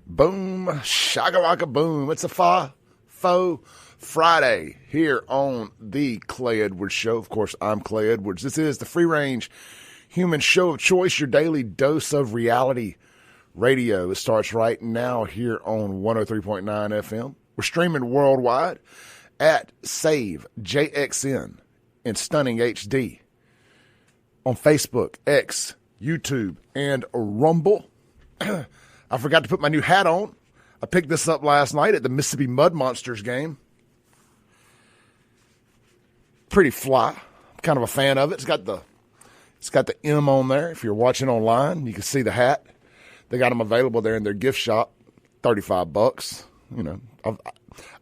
Boom, shakalaka boom. It's a FAFO Friday here on the Clay Edwards Show. Of course, I'm Clay Edwards. This is the free-range human show of choice, your daily dose of reality radio. It starts right now here on 103.9 FM. We're streaming worldwide at Save JXN in stunning HD on Facebook, X, YouTube, and Rumble. I forgot to put my new hat on. I picked this up last night at the Mississippi Mud Monsters game. Pretty fly. I'm kind of a fan of it. It's got the M on there. If you're watching online, you can see the hat. They got them available there in their gift shop, $35. You know,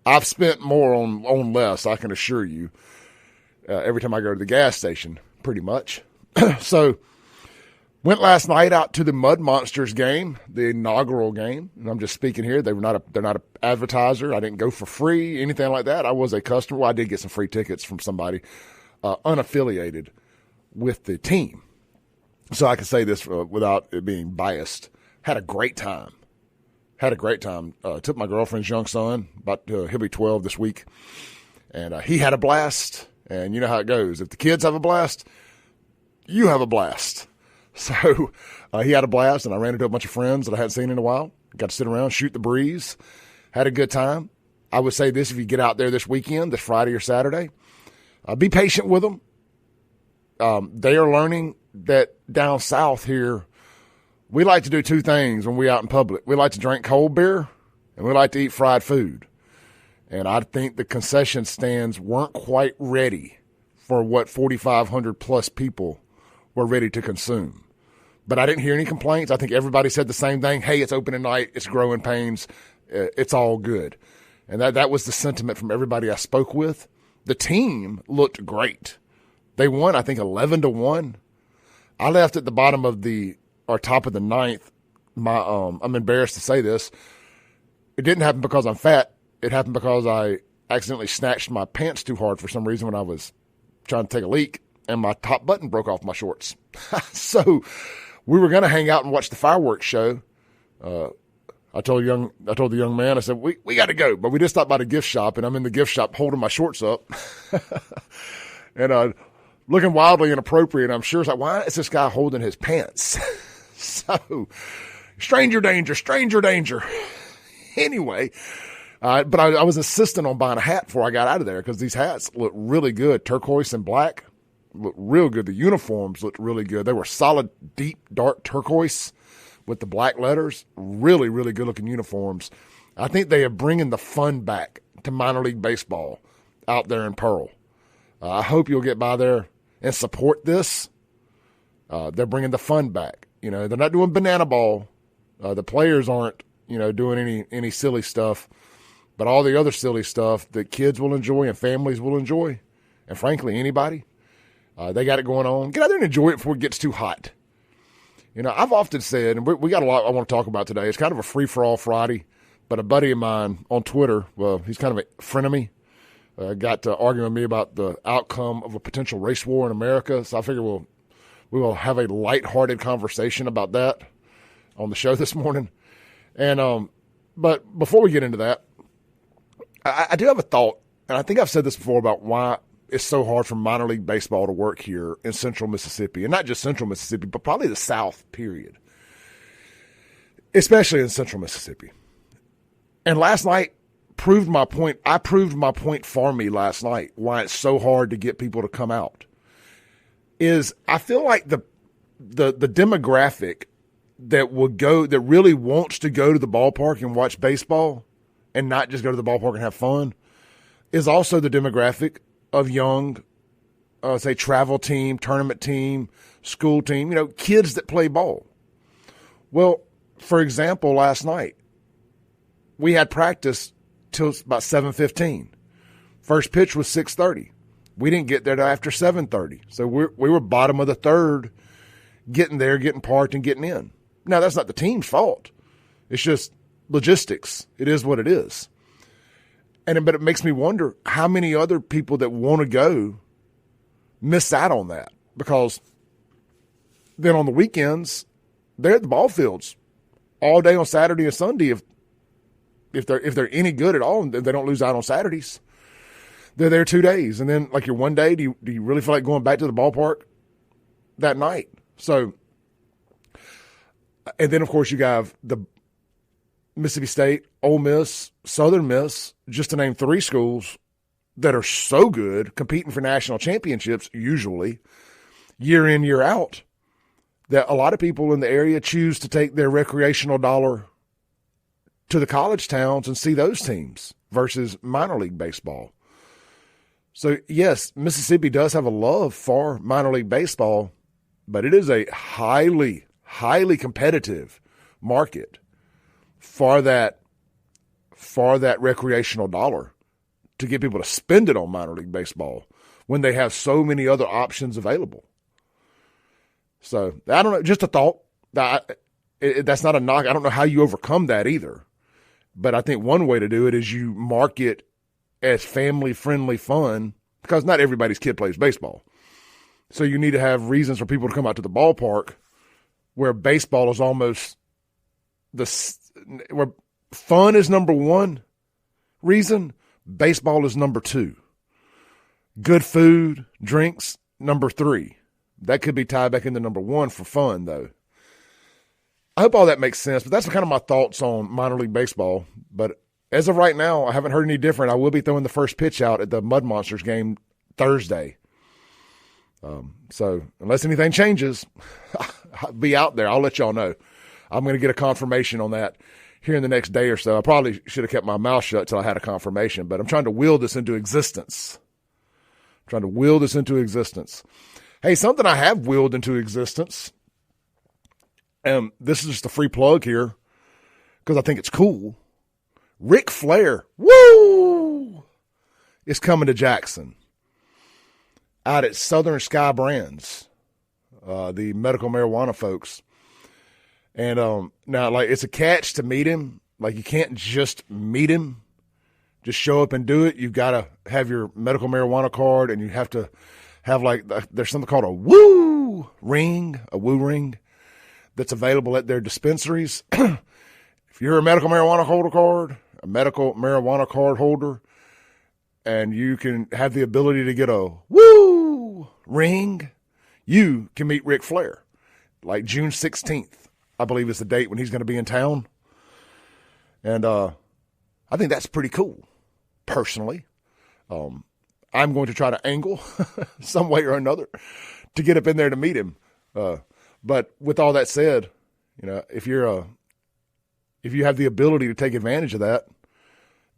I've spent more on less, I can assure you, every time I go to the gas station, pretty much. So, went last night out to the Mud Monsters game, the inaugural game. And I'm just speaking here. They're not an advertiser. I didn't go for free, anything like that. I was a customer. Well, I did get some free tickets from somebody unaffiliated with the team. So I can say this without it being biased. Had a great time. Took my girlfriend's young son, he'll be 12 this week. And he had a blast. And you know how it goes. If the kids have a blast, you have a blast. So he had a blast, and I ran into a bunch of friends that I hadn't seen in a while. Got to sit around, shoot the breeze, had a good time. I would say this: if you get out there this weekend, this Friday or Saturday, be patient with them. They are learning that down south here, we like to do two things when we're out in public. We like to drink cold beer, and we like to eat fried food. And I think the concession stands weren't quite ready for what 4,500 plus people were ready to consume. But I didn't hear any complaints. I think everybody said the same thing. Hey, it's open at night. It's growing pains. It's all good. And that was the sentiment from everybody I spoke with. The team looked great. They won, I think, 11-1. I left at the bottom of top of the ninth. I'm embarrassed to say this. It didn't happen because I'm fat. It happened because I accidentally snatched my pants too hard for some reason when I was trying to take a leak, and my top button broke off my shorts. So we were going to hang out and watch the fireworks show. I told the young man, I said, we got to go. But we just stopped by the gift shop, and I'm in the gift shop holding my shorts up and looking wildly inappropriate. I'm sure it's like, why is this guy holding his pants? So stranger danger. Anyway, but I was insistent on buying a hat before I got out of there because these hats look really good, turquoise and black. Looked real good. The uniforms looked really good. They were solid, deep, dark turquoise with the black letters. Really, really good-looking uniforms. I think they are bringing the fun back to minor league baseball out there in Pearl. I hope you'll get by there and support this. They're bringing the fun back. You know, they're not doing banana ball. The players aren't, doing any silly stuff. But all the other silly stuff that kids will enjoy and families will enjoy, and frankly, anybody, they got it going on. Get out there and enjoy it before it gets too hot. I've often said, and we got a lot I want to talk about today. It's kind of a free-for-all Friday, but a buddy of mine on Twitter, well, he's kind of a frenemy, got to arguing with me about the outcome of a potential race war in America. So I figure we will have a lighthearted conversation about that on the show this morning. And but before we get into that, I do have a thought, and I think I've said this before about why it's so hard for minor league baseball to work here in central Mississippi, and not just central Mississippi, but probably the South, period, especially in central Mississippi. And last night proved my point. I proved my point for me last night, why it's so hard to get people to come out, is I feel like the demographic that really wants to go to the ballpark and watch baseball and not just go to the ballpark and have fun is also the demographic of young, say, travel team, tournament team, school team, kids that play ball. Well, for example, last night, we had practice till about 7:15. First pitch was 6:30. We didn't get there till after 7:30. So we were bottom of the third, getting there, getting parked, and getting in. Now, that's not the team's fault. It's just logistics. It is what it is. But it makes me wonder how many other people that want to go miss out on that, because then on the weekends, they're at the ball fields all day on Saturday and Sunday if they're any good at all, they don't lose out on Saturdays. They're there 2 days, and then like your one day, do you really feel like going back to the ballpark that night? So, and then of course you have the Mississippi State, Ole Miss, Southern Miss, just to name 3 schools that are so good, competing for national championships usually, year in, year out, that a lot of people in the area choose to take their recreational dollar to the college towns and see those teams versus minor league baseball. So, yes, Mississippi does have a love for minor league baseball, but it is a highly, highly competitive market for that recreational dollar to get people to spend it on minor league baseball when they have so many other options available. So, I don't know, just a thought. That's not a knock. I don't know how you overcome that either. But I think one way to do it is you market as family-friendly fun, because not everybody's kid plays baseball. So you need to have reasons for people to come out to the ballpark where baseball is almost where fun is number 1 reason, baseball is number 2. Good food, drinks, number 3. That could be tied back into number 1 for fun, though. I hope all that makes sense, but that's kind of my thoughts on minor league baseball. But as of right now, I haven't heard any different. I will be throwing the first pitch out at the Mud Monsters game Thursday. So unless anything changes, I'll be out there. I'll let y'all know. I'm going to get a confirmation on that here in the next day or so. I probably should have kept my mouth shut till I had a confirmation, but I'm trying to will this into existence. Hey, something I have willed into existence, and this is just a free plug here because I think it's cool. Ric Flair, woo, is coming to Jackson out at Southern Sky Brands, the medical marijuana folks. And now, like, it's a catch to meet him. Like, you can't just meet him, just show up and do it. You've got to have your medical marijuana card, and you have to have, like, there's something called a woo ring that's available at their dispensaries. If you're a medical marijuana card holder, and you can have the ability to get a woo ring, you can meet Ric Flair. Like June 16th, I believe is the date when he's going to be in town. And I think that's pretty cool, personally. I'm going to try to angle some way or another to get up in there to meet him. But with all that said, you know, if you have the ability to take advantage of that,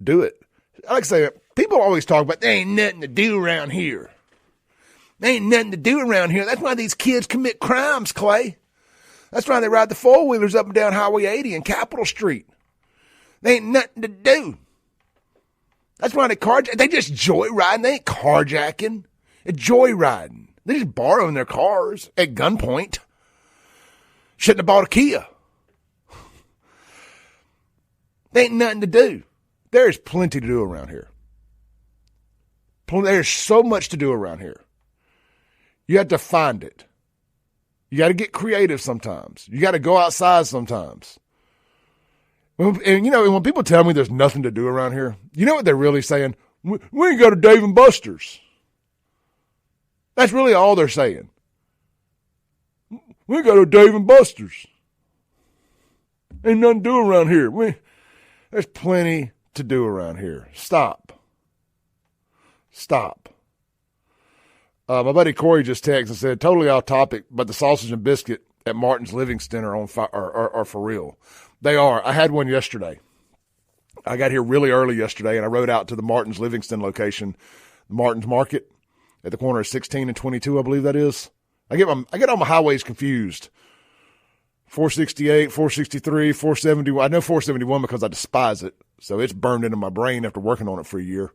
do it. I like to say, people always talk about there ain't nothing to do around here. That's why these kids commit crimes, Clay. That's why they ride the four-wheelers up and down Highway 80 and Capitol Street. There ain't nothing to do. That's why they just joyriding. They ain't carjacking. They're joyriding. They're just borrowing their cars at gunpoint. Shouldn't have bought a Kia. There ain't nothing to do. There's plenty to do around here. There's so much to do around here. You have to find it. You got to get creative sometimes. You got to go outside sometimes. And, you know, when people tell me there's nothing to do around here, you know what they're really saying? We ain't go to Dave & Buster's. That's really all they're saying. We go to Dave & Buster's. Ain't nothing to do around here. There's plenty to do around here. Stop. My buddy Corey just texted and said, totally off topic, but the sausage and biscuit at Martin's Livingston are on fire, are for real. They are. I had one yesterday. I got here really early yesterday, and I rode out to the Martin's Livingston location, Martin's Market, at the corner of 16 and 22, I believe that is. I get all my highways confused. 468, 463, 471. I know 471 because I despise it, so it's burned into my brain after working on it for a year.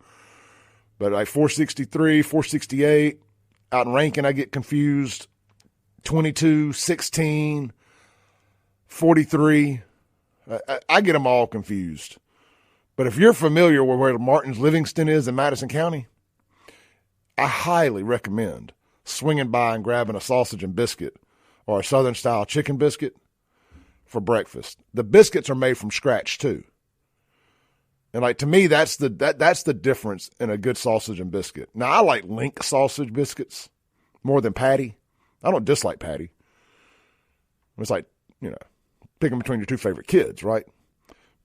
But like 463, 468, out in Rankin, I get confused. 22, 16, 43. I get them all confused. But if you're familiar with where Martin's Livingston is in Madison County, I highly recommend swinging by and grabbing a sausage and biscuit or a Southern-style chicken biscuit for breakfast. The biscuits are made from scratch, too. And like to me, that's the difference in a good sausage and biscuit. Now I like Link sausage biscuits more than patty. I don't dislike patty. It's like, picking between your two favorite kids, right?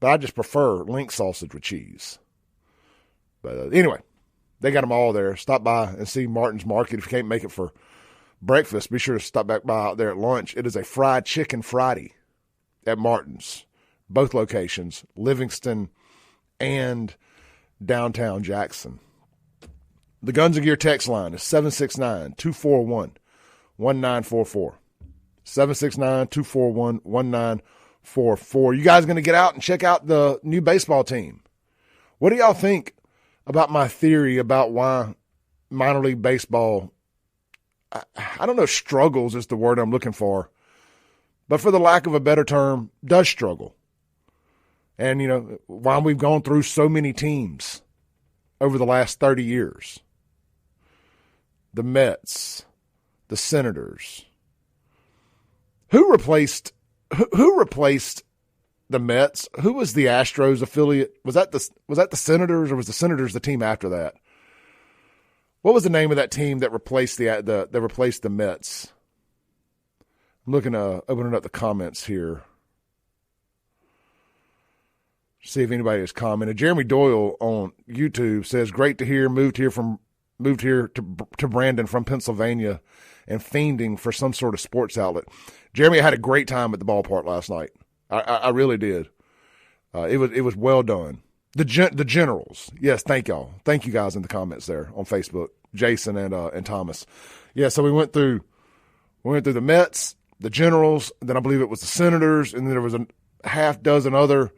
But I just prefer Link sausage with cheese. But anyway, they got them all there. Stop by and see Martin's Market. If you can't make it for breakfast, be sure to stop back by out there at lunch. It is a fried chicken Friday at Martin's. Both locations, Livingston and downtown Jackson. The Guns and Gear text line is 769-241-1944. 769-241-1944. You guys going to get out and check out the new baseball team? What do y'all think about my theory about why minor league baseball, I don't know, struggles is the word I'm looking for, but for the lack of a better term, does struggle? And, why we've gone through so many teams over the last 30 years. The Mets, the Senators. Who replaced the Mets? Who was the Astros affiliate? Was that the Senators, or was the Senators the team after that? What was the name of that team that replaced the Mets? I'm opening up the comments here. See if anybody has commented. Jeremy Doyle on YouTube says, "Great to hear. Moved here to Brandon from Pennsylvania, and fiending for some sort of sports outlet." Jeremy, I had a great time at the ballpark last night. I really did. It was well done. The Generals, yes, thank y'all. Thank you guys in the comments there on Facebook, Jason and Thomas. Yeah, so we went through the Mets, the Generals, then I believe it was the Senators, and then there was a half dozen other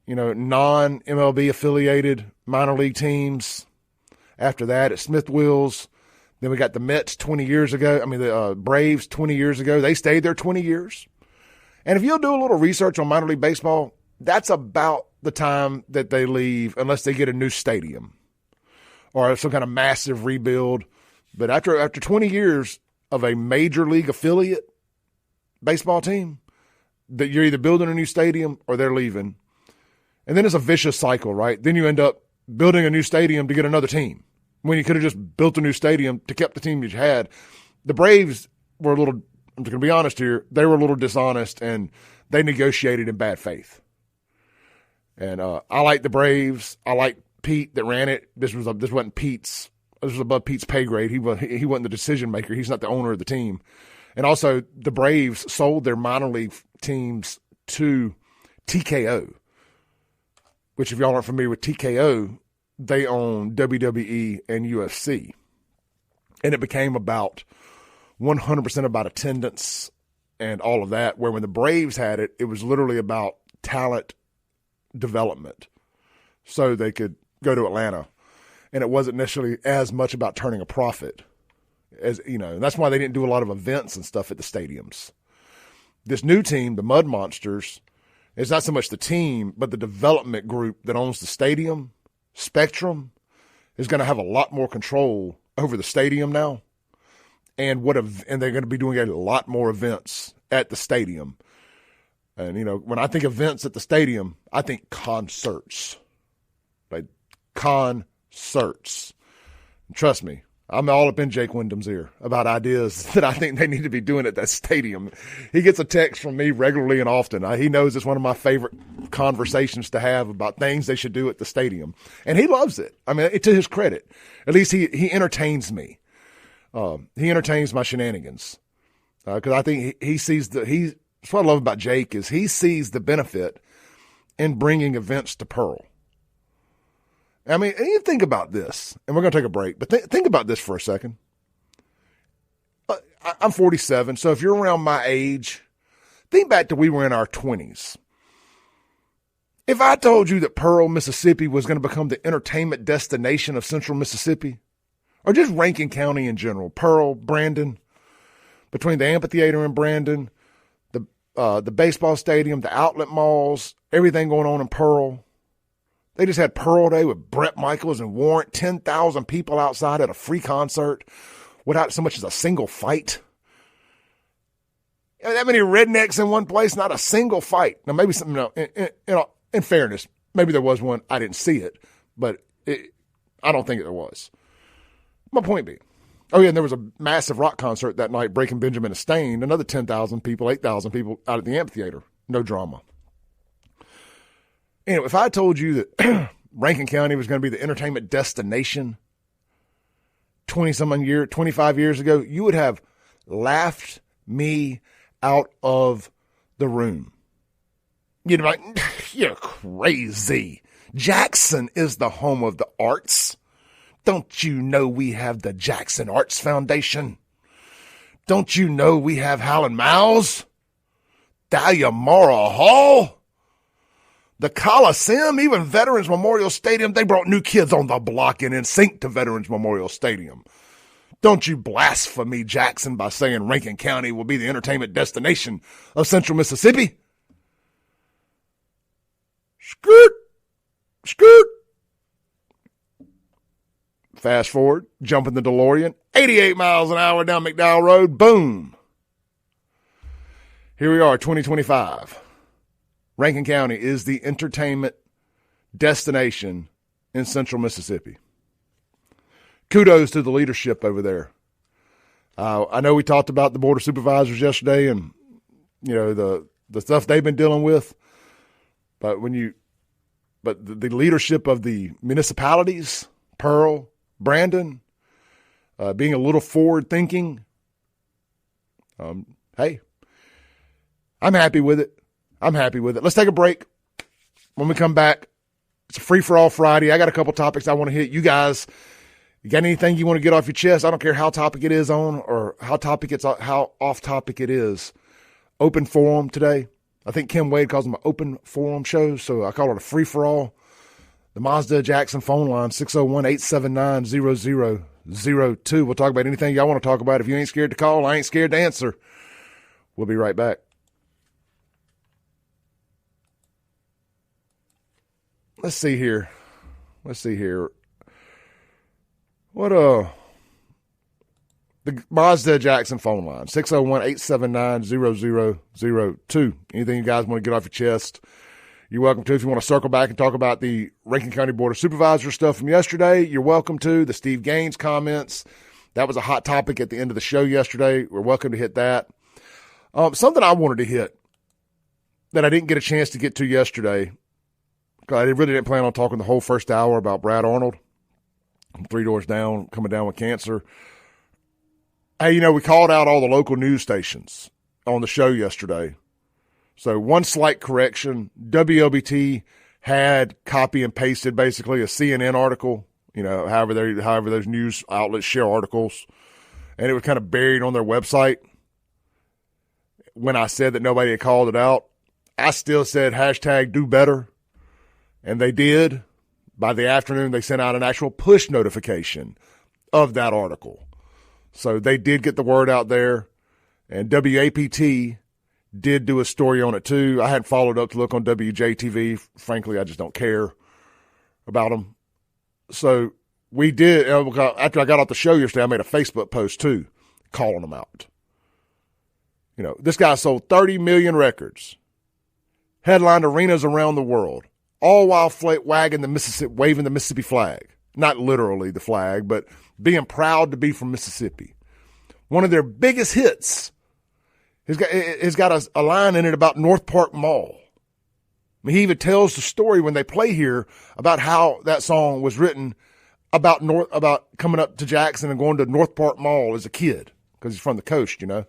non-MLB affiliated minor league teams. After that, at Smith Wills. Then we got the Mets 20 years ago. The Braves 20 years ago. They stayed there 20 years. And if you'll do a little research on minor league baseball, that's about the time that they leave, unless they get a new stadium or some kind of massive rebuild. But after 20 years of a major league affiliate baseball team, that you're either building a new stadium or they're leaving. And then it's a vicious cycle, right? Then you end up building a new stadium to get another team, when you could have just built a new stadium to keep the team that you had. The Braves were I'm going to be honest here, they were a little dishonest, and they negotiated in bad faith. And I like the Braves. I like Pete that ran it. This wasn't Pete's. This was above Pete's pay grade. He wasn't the decision maker. He's not the owner of the team. And also, the Braves sold their minor league teams to TKO, which, if y'all aren't familiar with TKO, they own WWE and UFC. And it became about 100% about attendance and all of that, where when the Braves had it, it was literally about talent development so they could go to Atlanta. And it wasn't necessarily as much about turning a profit as, and that's why they didn't do a lot of events and stuff at the stadiums. This new team, the Mud Monsters, it's not so much the team, but the development group that owns the stadium, Spectrum, is going to have a lot more control over the stadium now, and they're going to be doing a lot more events at the stadium. And when I think events at the stadium, I think concerts, like concerts. And trust me, I'm all up in Jake Wyndham's ear about ideas that I think they need to be doing at that stadium. He gets a text from me regularly and often. He knows it's one of my favorite conversations to have about things they should do at the stadium. And he loves it. To his credit. At least he entertains me. He entertains my shenanigans. Because I think he sees that's what I love about Jake is he sees the benefit in bringing events to Pearl. You think about this, and we're going to take a break, but think about this for a second. I'm 47, so if you're around my age, think back to we were in our 20s. If I told you that Pearl, Mississippi was going to become the entertainment destination of central Mississippi, or just Rankin County in general, Pearl, Brandon, between the amphitheater in Brandon, the baseball stadium, the outlet malls, everything going on in Pearl. They just had Pearl Day with Bret Michaels and Warrant, 10,000 people outside at a free concert without so much as a single fight. That many rednecks in one place, not a single fight. Now, maybe some, in fairness, Maybe there was one. I didn't see it, but I don't think there was. My point being, oh yeah, and there was a massive rock concert that night, Breaking Benjamin and Stain, another 10,000 people, 8,000 people out at the amphitheater. No drama. Anyway, if I told you that Rankin County was going to be the entertainment destination 25 years ago, you would have laughed me out of the room. You'd be like, you're crazy. Jackson is the home of the arts. Don't you know we have the Jackson Arts Foundation? Don't you know we have Howlin' Mouse? Dahlia Mara Hall? The Coliseum, even Veterans Memorial Stadium, they brought New Kids on the Block and in sync to Veterans Memorial Stadium. Don't you blaspheme Jackson by saying Rankin County will be the entertainment destination of Central Mississippi. Skirt, skirt. Fast forward, jump in the DeLorean, 88 miles an hour down McDowell Road, boom. Here we are, 2025. Rankin County is the entertainment destination in Central Mississippi. Kudos to the leadership over there. I know we talked about the Board of Supervisors yesterday and, you know, the stuff they've been dealing with. But the leadership of the municipalities, Pearl, Brandon, being a little forward thinking, hey, I'm happy with it. Let's take a break. When we come back, it's a free-for-all Friday. I got a couple topics I want to hit. You guys, you got anything you want to get off your chest? I don't care how topic it is on or how off topic it is. Open forum today. I think Kim Wade calls them an open forum show, so I call it a free-for-all. The Mazda Jackson phone line, 601-879-0002. We'll talk about anything y'all want to talk about. If you ain't scared to call, I ain't scared to answer. We'll be right back. Let's see here. The Mazda Jackson phone line, 601-879-0002. Anything you guys want to get off your chest, you're welcome to. If you want to circle back and talk about the Rankin County Board of Supervisors stuff from yesterday, you're welcome to. The Steve Gaines comments, that was a hot topic at the end of the show yesterday. We're welcome to hit that. Something I wanted to hit that I didn't get a chance to get to yesterday, I really didn't plan on talking the whole first hour about Brad Arnold from 3 Doors Down, coming down with cancer. Hey, you know, we called out all the local news stations on the show yesterday. So one slight correction, WLBT had copy and pasted basically a CNN article, you know, however those news outlets share articles, and it was kind of buried on their website. When I said that nobody had called it out, I still said hashtag do better. And they did. By the afternoon, they sent out an actual push notification of that article. So they did get the word out there. And WAPT did do a story on it too. I hadn't followed up to look on WJTV. Frankly, I just don't care about them. So we did. After I got off the show yesterday, I made a Facebook post too, calling them out. You know, this guy sold 30 million records, headlined arenas around the world, all while waving the Mississippi flag. Not literally the flag, but being proud to be from Mississippi. One of their biggest hits has got a line in it about North Park Mall. I mean, he even tells the story when they play here about how that song was written about coming up to Jackson and going to North Park Mall as a kid because he's from the coast, you know.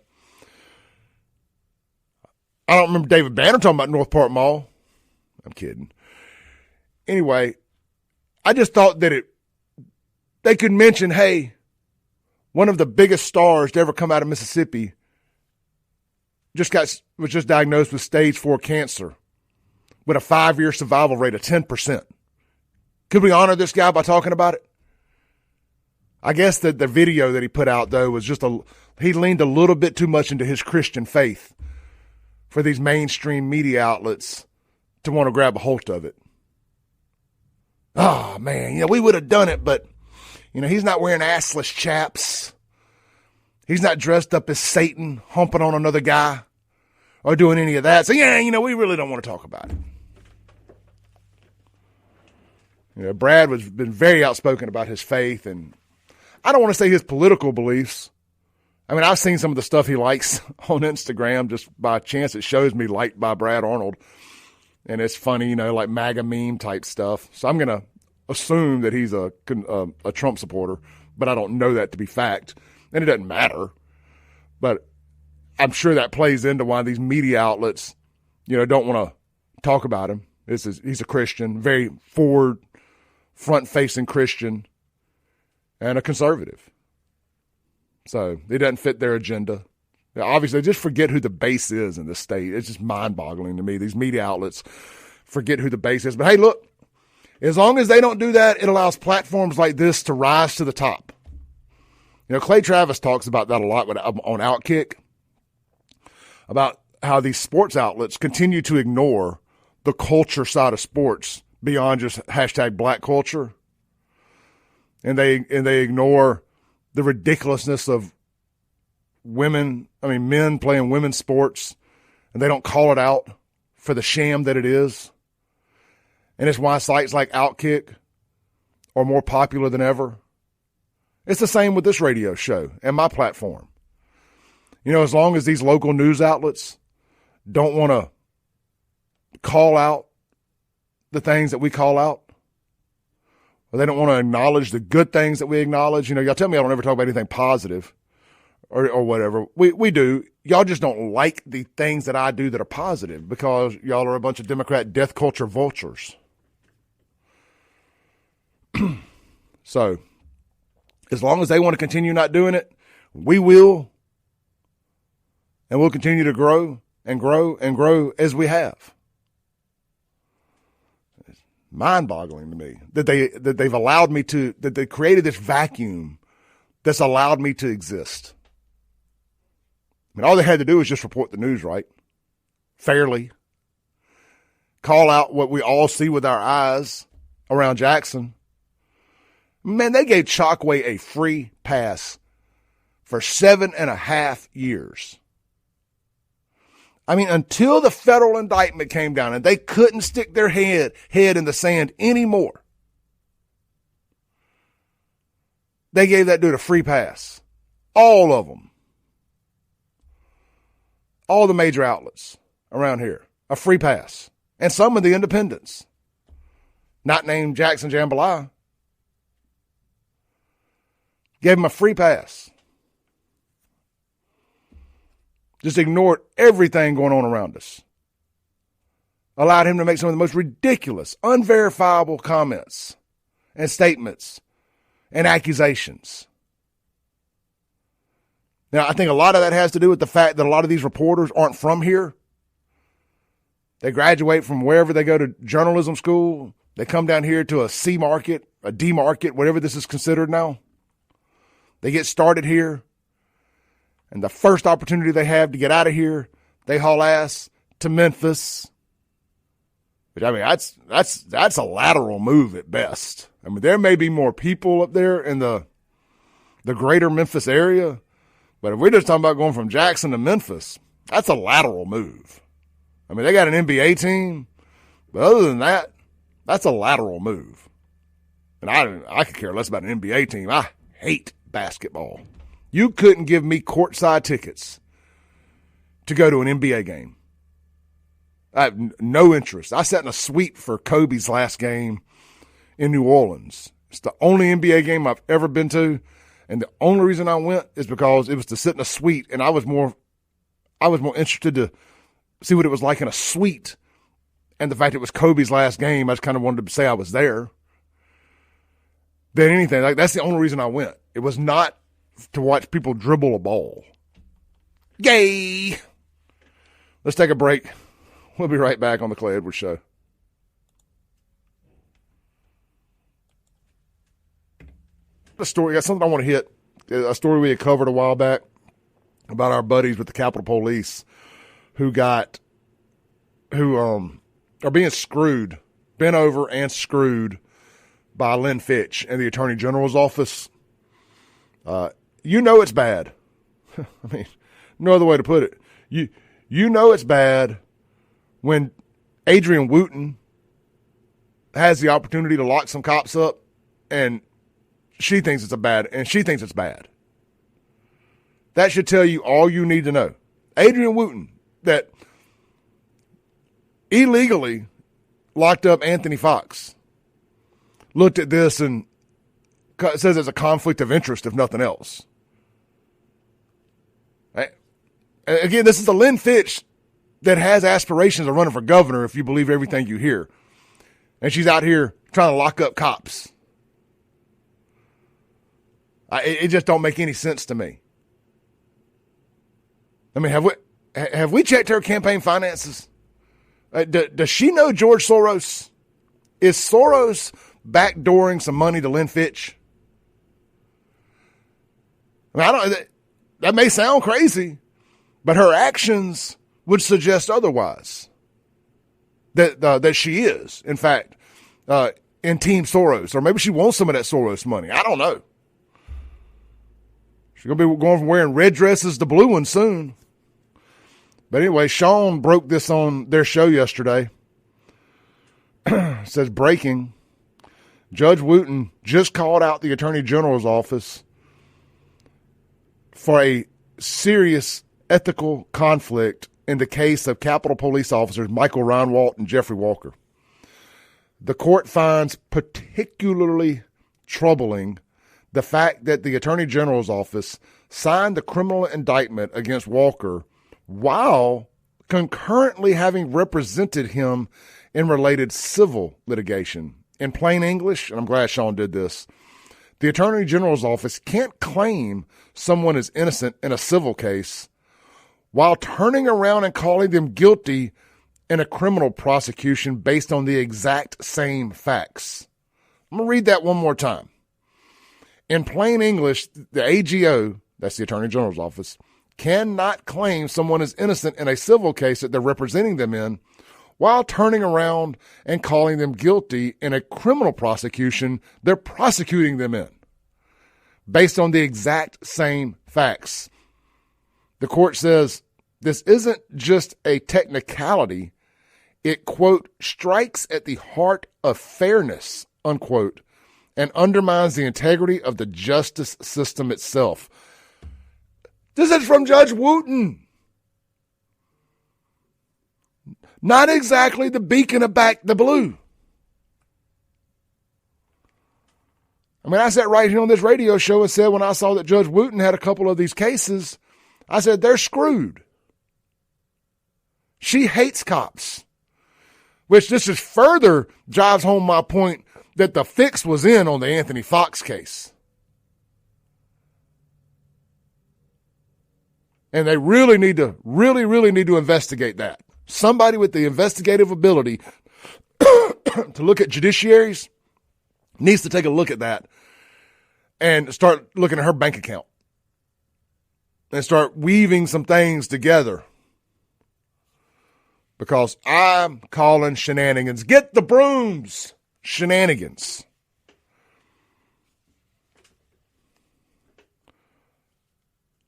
I don't remember David Banner talking about North Park Mall. I'm kidding. Anyway, I just thought that they could mention, hey, one of the biggest stars to ever come out of Mississippi was just diagnosed with stage 4 cancer with a 5-year survival rate of 10%. Could we honor this guy by talking about it? I guess that the video that he put out, though, was he leaned a little bit too much into his Christian faith for these mainstream media outlets to want to grab a hold of it. Oh, man, we would have done it, but, he's not wearing assless chaps. He's not dressed up as Satan, humping on another guy or doing any of that. So, we really don't want to talk about it. Brad was been very outspoken about his faith, and I don't want to say his political beliefs. I mean, I've seen some of the stuff he likes on Instagram just by chance. It shows me liked by Brad Arnold, and it's funny, like MAGA meme type stuff. So I'm going to assume that he's a Trump supporter, but I don't know that to be fact, and it doesn't matter. But I'm sure that plays into why these media outlets, don't want to talk about him. He's a Christian, very forward, front-facing Christian, and a conservative. So it doesn't fit their agenda. Obviously, they just forget who the base is in this state. It's just mind-boggling to me. These media outlets forget who the base is. But hey, look, as long as they don't do that, it allows platforms like this to rise to the top. Clay Travis talks about that a lot on Outkick, about how these sports outlets continue to ignore the culture side of sports beyond just hashtag black culture. And they ignore the ridiculousness of men playing women's sports, and they don't call it out for the sham that it is. And it's why sites like Outkick are more popular than ever. It's the same with this radio show and my platform. As long as these local news outlets don't want to call out the things that we call out, or they don't want to acknowledge the good things that we acknowledge. Y'all tell me I don't ever talk about anything positive or whatever. We do. Y'all just don't like the things that I do that are positive because y'all are a bunch of Democrat death culture vultures. So, as long as they want to continue not doing it, we will. And we'll continue to grow and grow and grow as we have. It's mind-boggling to me that they've allowed me to, that they created this vacuum that's allowed me to exist. All they had to do was just report the news, right? Fairly. Call out what we all see with our eyes around Jackson. Man, they gave Chokwe a free pass for 7.5 years. Until the federal indictment came down and they couldn't stick their head in the sand anymore, they gave that dude a free pass. All of them. All the major outlets around here. A free pass. And some of the independents. Not named Jackson Jambalaya. Gave him a free pass. Just ignored everything going on around us. Allowed him to make some of the most ridiculous, unverifiable comments and statements and accusations. Now, I think a lot of that has to do with the fact that a lot of these reporters aren't from here. They graduate from wherever they go to journalism school. They come down here to a C market, a D market, whatever this is considered now. They get started here, and the first opportunity they have to get out of here, they haul ass to Memphis. Which, that's a lateral move at best. There may be more people up there in the greater Memphis area, but if we're just talking about going from Jackson to Memphis, that's a lateral move. They got an NBA team, but other than that, that's a lateral move. And I could care less about an NBA team. I hate basketball. You couldn't give me courtside tickets to go to an NBA game. I have no interest. I sat in a suite for Kobe's last game in New Orleans. It's the only NBA game I've ever been to, and the only reason I went is because it was to sit in a suite, and I was more interested to see what it was like in a suite, and the fact it was Kobe's last game, I just kind of wanted to say I was there. Than anything. That's the only reason I went. It was not to watch people dribble a ball. Yay! Let's take a break. We'll be right back on the Clay Edwards Show. A story, got something I want to hit. A story we had covered a while back about our buddies with the Capitol Police who are being screwed, bent over and screwed by Lynn Fitch and the Attorney General's office. It's bad. No other way to put it. You know it's bad when Adrian Wooten has the opportunity to lock some cops up, and she thinks it's bad. That should tell you all you need to know. Adrian Wooten, that illegally locked up Anthony Fox, looked at this and says it's a conflict of interest, if nothing else. Again, this is a Lynn Fitch that has aspirations of running for governor, if you believe everything you hear. And she's out here trying to lock up cops. It just don't make any sense to me. I mean, have we checked her campaign finances? Does she know George Soros? Is Soros backdooring some money to Lynn Fitch? I mean, that may sound crazy, but her actions would suggest otherwise. That she is, in fact, in Team Soros, or maybe she wants some of that Soros money. I don't know. She's going to be going from wearing red dresses to blue ones soon. But anyway, Sean broke this on their show yesterday. It says, breaking. Judge Wooten just called out the Attorney General's office for a serious ethical conflict in the case of Capitol Police officers Michael Reinwalt and Jeffrey Walker. The court finds particularly troubling the fact that the Attorney General's office signed the criminal indictment against Walker while concurrently having represented him in related civil litigation. In plain English, and I'm glad Sean did this, the Attorney General's office can't claim someone is innocent in a civil case while turning around and calling them guilty in a criminal prosecution based on the exact same facts. I'm going to read that one more time. In plain English, the AGO, that's the Attorney General's office, cannot claim someone is innocent in a civil case that they're representing them in while turning around and calling them guilty in a criminal prosecution they're prosecuting them in, based on the exact same facts. The court says this isn't just a technicality. It, quote, strikes at the heart of fairness, unquote, and undermines the integrity of the justice system itself. This is from Judge Wooten. Not exactly the beacon of back the blue. I mean, I sat right here on this radio show and said when I saw that Judge Wooten had a couple of these cases, I said, they're screwed. She hates cops, which this just further drives home my point that the fix was in on the Anthony Fox case. And they really need to investigate that. Somebody with the investigative ability to look at judiciaries needs to take a look at that and start looking at her bank account and start weaving some things together. Because I'm calling shenanigans. Get the brooms. Shenanigans.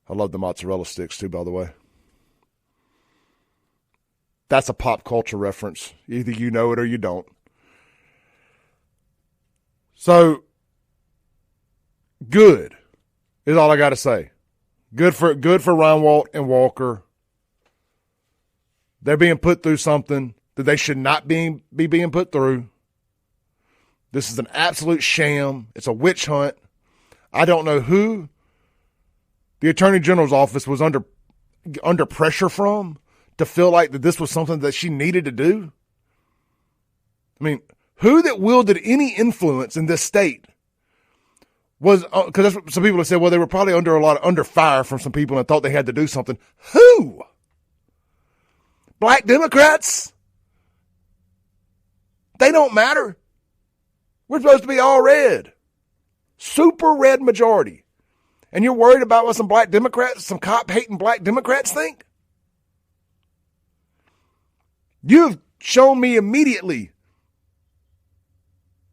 I love the mozzarella sticks too, by the way. That's a pop culture reference. Either you know it or you don't. So, good is all I got to say. Good for Reinwalt and Walker. They're being put through something that they should not be being put through. This is an absolute sham. It's a witch hunt. I don't know who the Attorney General's office was under pressure from to feel like that this was something that she needed to do. I mean, who that wielded any influence in this state was, because that's what some people have said, well, they were probably under fire from some people and thought they had to do something. Who? Black Democrats? They don't matter. We're supposed to be all red. Super red majority. And you're worried about what some black Democrats, some cop-hating black Democrats think? You've shown me immediately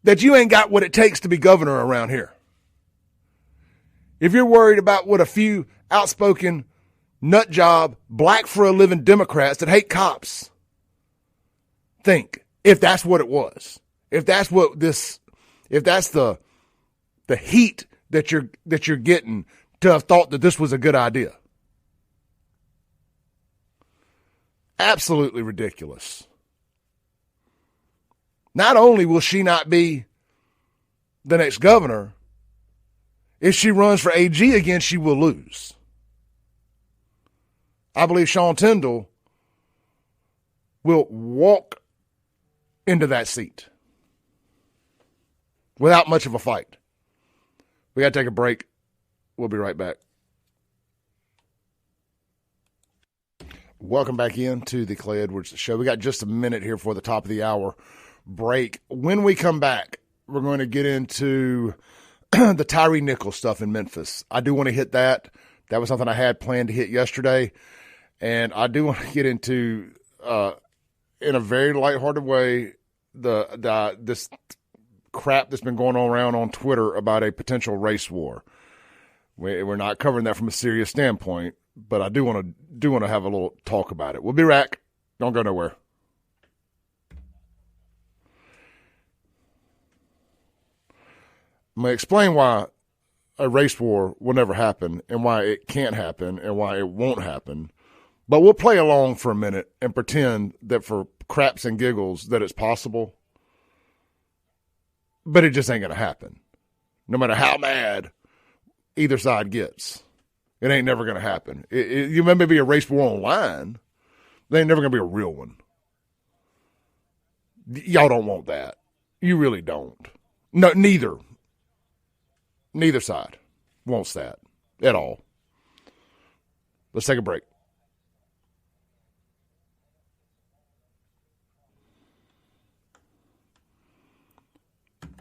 that you ain't got what it takes to be governor around here. If you're worried about what a few outspoken, nut job, black for a living Democrats that hate cops think, if that's what it was. If that's the heat that you're getting to have thought that this was a good idea. Absolutely ridiculous. Not only will she not be the next governor, if she runs for AG again, she will lose. I believe Sean Tindall will walk into that seat without much of a fight. We got to take a break. We'll be right back. Welcome back into the Clay Edwards Show. We got just a minute here for the top of the hour break. When we come back, we're going to get into the Tyree Nichols stuff in Memphis. I do want to hit that. That was something I had planned to hit yesterday. And I do want to get into, in a very lighthearted way, this crap that's been going on around on Twitter about a potential race war. We're not covering that from a serious standpoint, but I do want to have a little talk about it. We'll be back. Don't go nowhere. I'm going to explain why a race war will never happen and why it can't happen and why it won't happen. But we'll play along for a minute and pretend that for craps and giggles that it's possible. But it just ain't going to happen. No matter how mad either side gets, it ain't never going to happen. You may be a race war online, but it ain't never going to be a real one. Y'all don't want that. You really don't. No, neither side wants that at all. Let's take a break.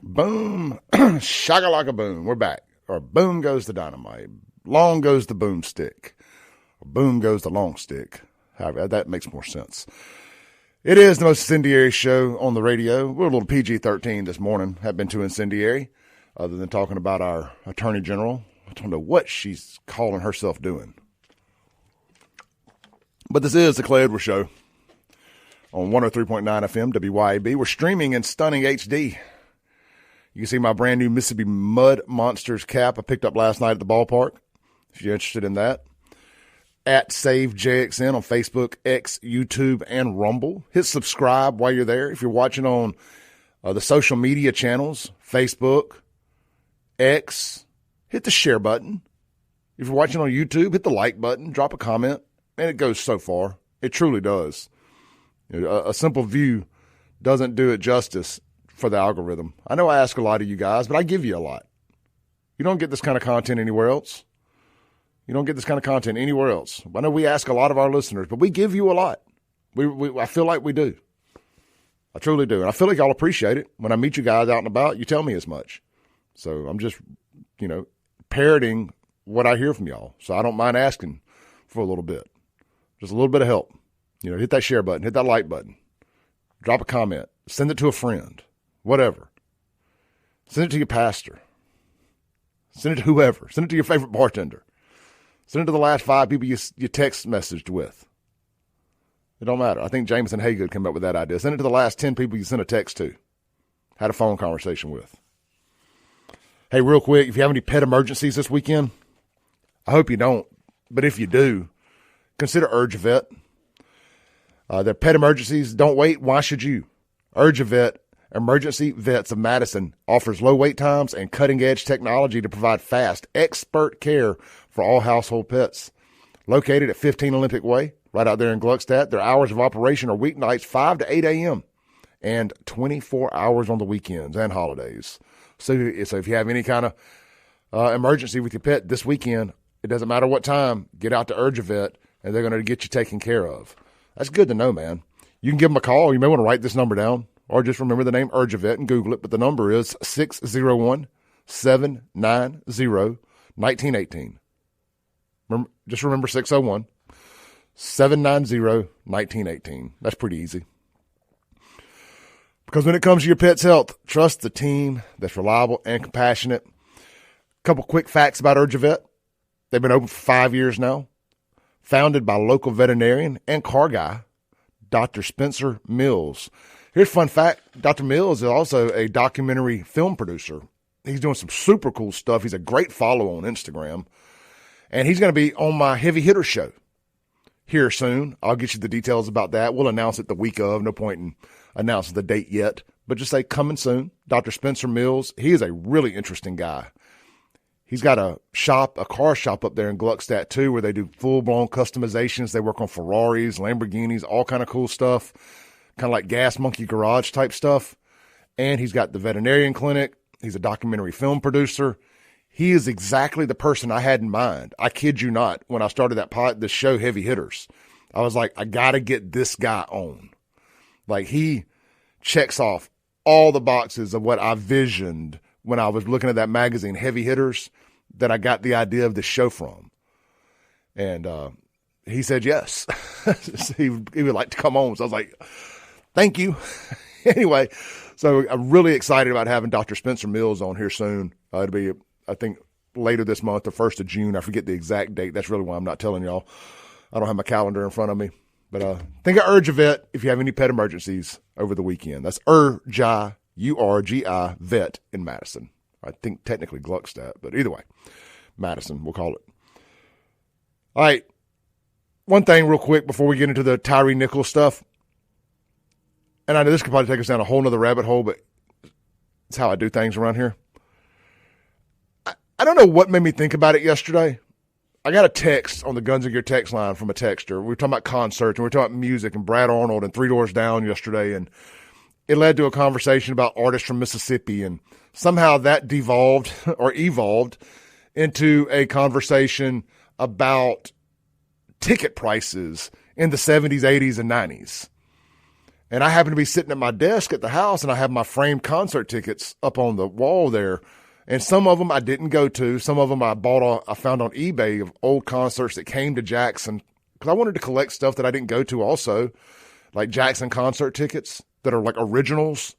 Boom, shakalaka boom. We're back. Or boom goes the dynamite. Long goes the boomstick. Or boom goes the long stick. However, that makes more sense. It is the most incendiary show on the radio. We're a little PG-13 this morning. Have been too incendiary, other than talking about our Attorney General. I don't know what she's calling herself doing. But this is the Clay Edwards Show on 103.9 FM WYAB. We're streaming in stunning HD. You can see my brand new Mississippi Mud Monsters cap I picked up last night at the ballpark, if you're interested in that. At SaveJXN on Facebook, X, YouTube, and Rumble. Hit subscribe while you're there. If you're watching on the social media channels, Facebook, X, hit the share button. If you're watching on YouTube, hit the like button, drop a comment, and it goes so far. It truly does. A simple view doesn't do it justice for the algorithm. I know I ask a lot of you guys, but I give you a lot. You don't get this kind of content anywhere else. You don't get this kind of content anywhere else. I know we ask a lot of our listeners, but we give you a lot. I feel like we do. I truly do. And I feel like y'all appreciate it. When I meet you guys out and about, you tell me as much. So I'm just, parroting what I hear from y'all. So I don't mind asking for a little bit. Just a little bit of help. Hit that share button, hit that like button, drop a comment, send it to a friend. Whatever. Send it to your pastor. Send it to whoever. Send it to your favorite bartender. Send it to the last 5 people you text messaged with. It don't matter. I think Jameson Haygood came up with that idea. Send it to the last 10 people you sent a text to. Had a phone conversation with. Hey, real quick, if you have any pet emergencies this weekend, I hope you don't. But if you do, consider Urge a Vet. Their pet emergencies, don't wait. Why should you? Urge a Vet. Emergency Vets of Madison offers low wait times and cutting-edge technology to provide fast, expert care for all household pets. Located at 15 Olympic Way, right out there in Gluckstadt, their hours of operation are weeknights 5 to 8 a.m. and 24 hours on the weekends and holidays. So if you have any kind of emergency with your pet this weekend, it doesn't matter what time, get out to Urge a Vet, and they're going to get you taken care of. That's good to know, man. You can give them a call. You may want to write this number down. Or just remember the name Urge a Vet and Google it. But the number is 601-790-1918. Just remember 601-790-1918. That's pretty easy. Because when it comes to your pet's health, trust the team that's reliable and compassionate. A couple quick facts about Urge a Vet. They've been open for 5 years now. Founded by local veterinarian and car guy, Dr. Spencer Mills. Here's a fun fact. Dr. Mills is also a documentary film producer. He's doing some super cool stuff. He's a great follow on Instagram. And he's going to be on my Heavy Hitter show here soon. I'll get you the details about that. We'll announce it the week of. No point in announcing the date yet. But just say coming soon. Dr. Spencer Mills. He is a really interesting guy. He's got a car shop up there in Gluckstadt too, where they do full-blown customizations. They work on Ferraris, Lamborghinis, all kind of cool stuff. Kind of like Gas Monkey Garage type stuff. And he's got the veterinarian clinic. He's a documentary film producer. He is exactly the person I had in mind. I kid you not. When I started this show, Heavy Hitters, I was like, I got to get this guy on. Like, he checks off all the boxes of what I visioned when I was looking at that magazine, Heavy Hitters, that I got the idea of the show from. And he said yes. he would like to come on. So I was like, thank you. Anyway, so I'm really excited about having Dr. Spencer Mills on here soon. It'll be, I think, later this month, the 1st of June. I forget the exact date. That's really why I'm not telling y'all. I don't have my calendar in front of me. But I think I urge a vet if you have any pet emergencies over the weekend. That's Urgi, U-R-G-I, vet in Madison. I think technically Gluckstadt, but either way, Madison, we'll call it. All right. One thing real quick before we get into the Tyree Nichols stuff. And I know this could probably take us down a whole nother rabbit hole, but it's how I do things around here. I don't know what made me think about it yesterday. I got a text on the Guns and Gear text line from a texter. We were talking about concerts, and we were talking about music and Brad Arnold and Three Doors Down yesterday, and it led to a conversation about artists from Mississippi, and somehow that devolved or evolved into a conversation about ticket prices in the 70s, 80s, and 90s. And I happen to be sitting at my desk at the house, and I have my framed concert tickets up on the wall there. And some of them I didn't go to. Some of them I found on eBay of old concerts that came to Jackson, because I wanted to collect stuff that I didn't go to also, like Jackson concert tickets that are like originals.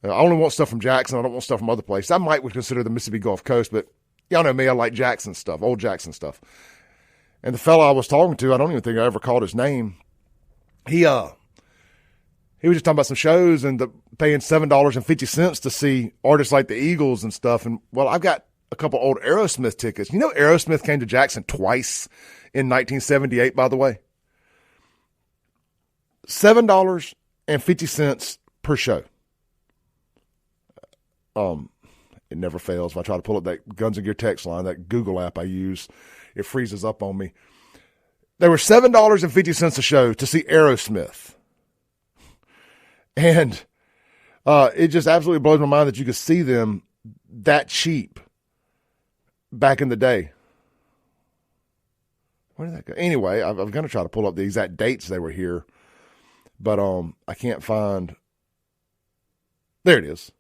I only want stuff from Jackson. I don't want stuff from other places. I would consider the Mississippi Gulf Coast, but y'all know me. I like Jackson stuff, old Jackson stuff. And the fella I was talking to, I don't even think I ever called his name. He was just talking about some shows and paying $7.50 to see artists like the Eagles and stuff. And, well, I've got a couple old Aerosmith tickets. You know, Aerosmith came to Jackson twice in 1978, by the way. $7.50 per show. It never fails. If I try to pull up that Guns and Gear text line, that Google app I use, it freezes up on me. They were $7.50 a show to see Aerosmith. And it just absolutely blows my mind that you could see them that cheap back in the day. Where did that go? Anyway, I'm going to try to pull up the exact dates they were here, but I can't find. There it is.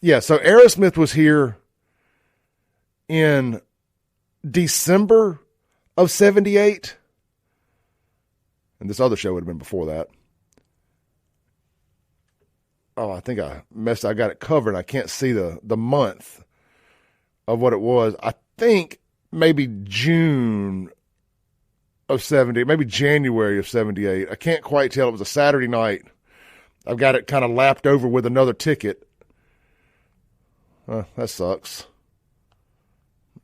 Yeah, so Aerosmith was here in December of 78. And this other show would have been before that. Oh, I think I got it covered. I can't see the month of what it was. I think maybe June of 70, maybe January of 78. I can't quite tell. It was a Saturday night. I've got it kind of lapped over with another ticket. That sucks.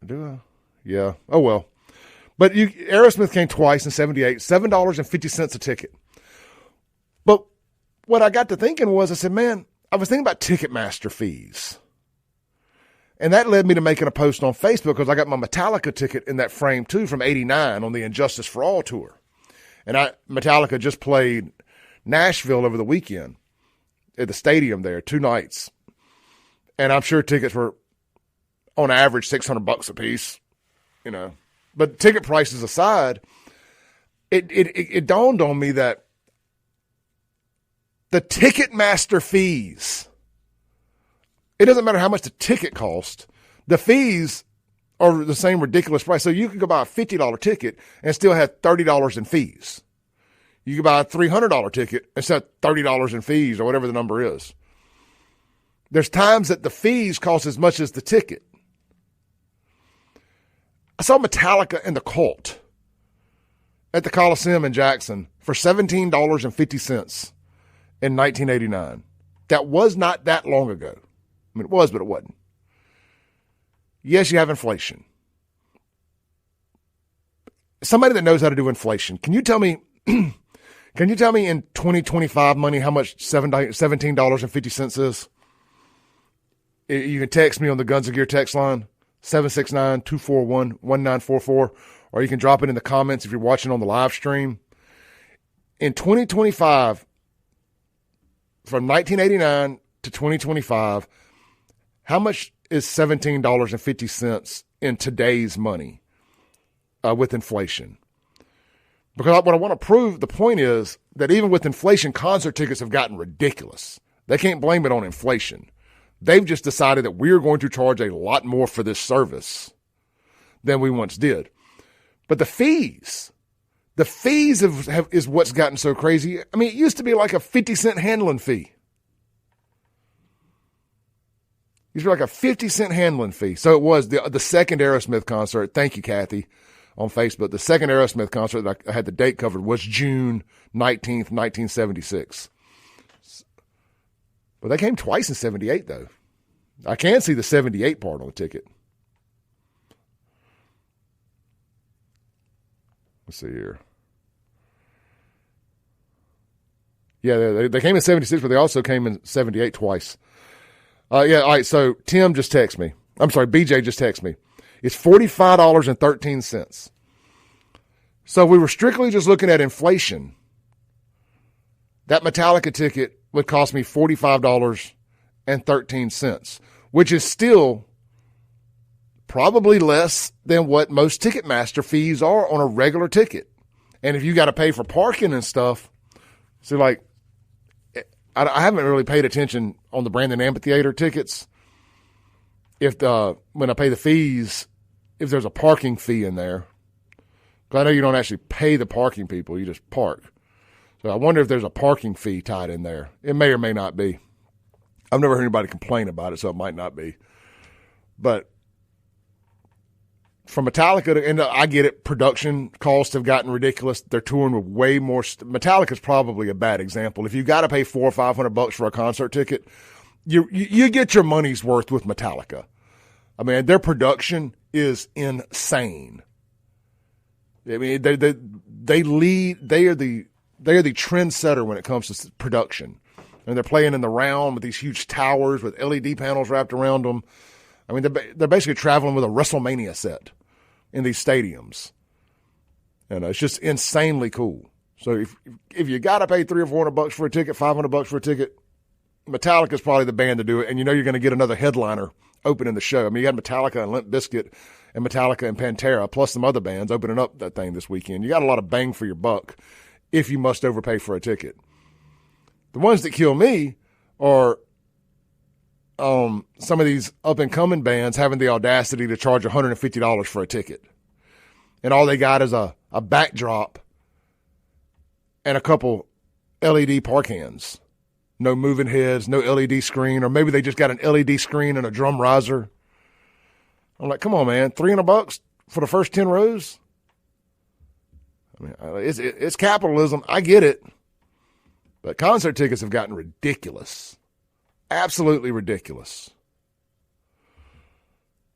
Do I? Yeah. Oh, well. But Aerosmith came twice in 78, $7.50 a ticket. But what I got to thinking was, I said, man, I was thinking about Ticketmaster fees. And that led me to making a post on Facebook because I got my Metallica ticket in that frame too from 89 on the Injustice for All tour. And Metallica just played Nashville over the weekend at the stadium there, 2 nights. And I'm sure tickets were on average $600 a piece, you know. But ticket prices aside, it dawned on me that the Ticketmaster fees, it doesn't matter how much the ticket cost, the fees are the same ridiculous price. So you could go buy a $50 ticket and still have $30 in fees. You could buy a $300 ticket and still have $30 in fees or whatever the number is. There's times that the fees cost as much as the ticket. I saw Metallica and the Cult at the Coliseum in Jackson for $17.50. in 1989. That was not that long ago. I mean, it was, but it wasn't. Yes, you have inflation. Somebody that knows how to do inflation, can you tell me in 2025 money how much $17.50 is? You can text me on the Guns of Gear text line, 769-241-1944, or you can drop it in the comments if you're watching on the live stream. In 2025, from 1989 to 2025, how much is $17.50 in today's money with inflation? Because what I want to prove, the point is that even with inflation, concert tickets have gotten ridiculous. They can't blame it on inflation. They've just decided that we're going to charge a lot more for this service than we once did. But the fees is what's gotten so crazy. I mean, it used to be like a 50-cent handling fee. It used to be like a 50-cent handling fee. So it was the second Aerosmith concert. Thank you, Kathy, on Facebook. The second Aerosmith concert that I had the date covered was June 19th, 1976. But they came twice in 78, though. I can see the 78 part on the ticket. Let's see here. Yeah, they came in 76, but they also came in 78 twice. Yeah, all right, so Tim just texted me. I'm sorry, BJ just texted me. It's $45.13. So if we were strictly just looking at inflation, that Metallica ticket would cost me $45.13, which is still probably less than what most Ticketmaster fees are on a regular ticket. And if you got to pay for parking and stuff, see, like, I haven't really paid attention on the Brandon Amphitheater tickets. When I pay the fees, if there's a parking fee in there, because I know you don't actually pay the parking people, you just park. So I wonder if there's a parking fee tied in there. It may or may not be. I've never heard anybody complain about it, so it might not be. But from Metallica, and I get it, production costs have gotten ridiculous. They're touring with way more. Metallica's probably a bad example. If you got to pay $400 or $500 for a concert ticket, you get your money's worth with Metallica. I mean, their production is insane. I mean, they lead. They are the trendsetter when it comes to production. And they're playing in the round with these huge towers with LED panels wrapped around them. I mean, they're basically traveling with a WrestleMania set in these stadiums. And it's just insanely cool. So if you got to pay $300 or $400 for a ticket, $500 for a ticket, Metallica's probably the band to do it. And you know you're going to get another headliner opening the show. I mean, you got Metallica and Limp Bizkit and Metallica and Pantera, plus some other bands opening up that thing this weekend. You got a lot of bang for your buck if you must overpay for a ticket. The ones that kill me are some of these up-and-coming bands having the audacity to charge $150 for a ticket. And all they got is a backdrop and a couple LED park hands. No moving heads, no LED screen, or maybe they just got an LED screen and a drum riser. I'm like, come on, man, $300 for the first 10 rows? I mean, it's capitalism. I get it. But concert tickets have gotten ridiculous. Absolutely ridiculous.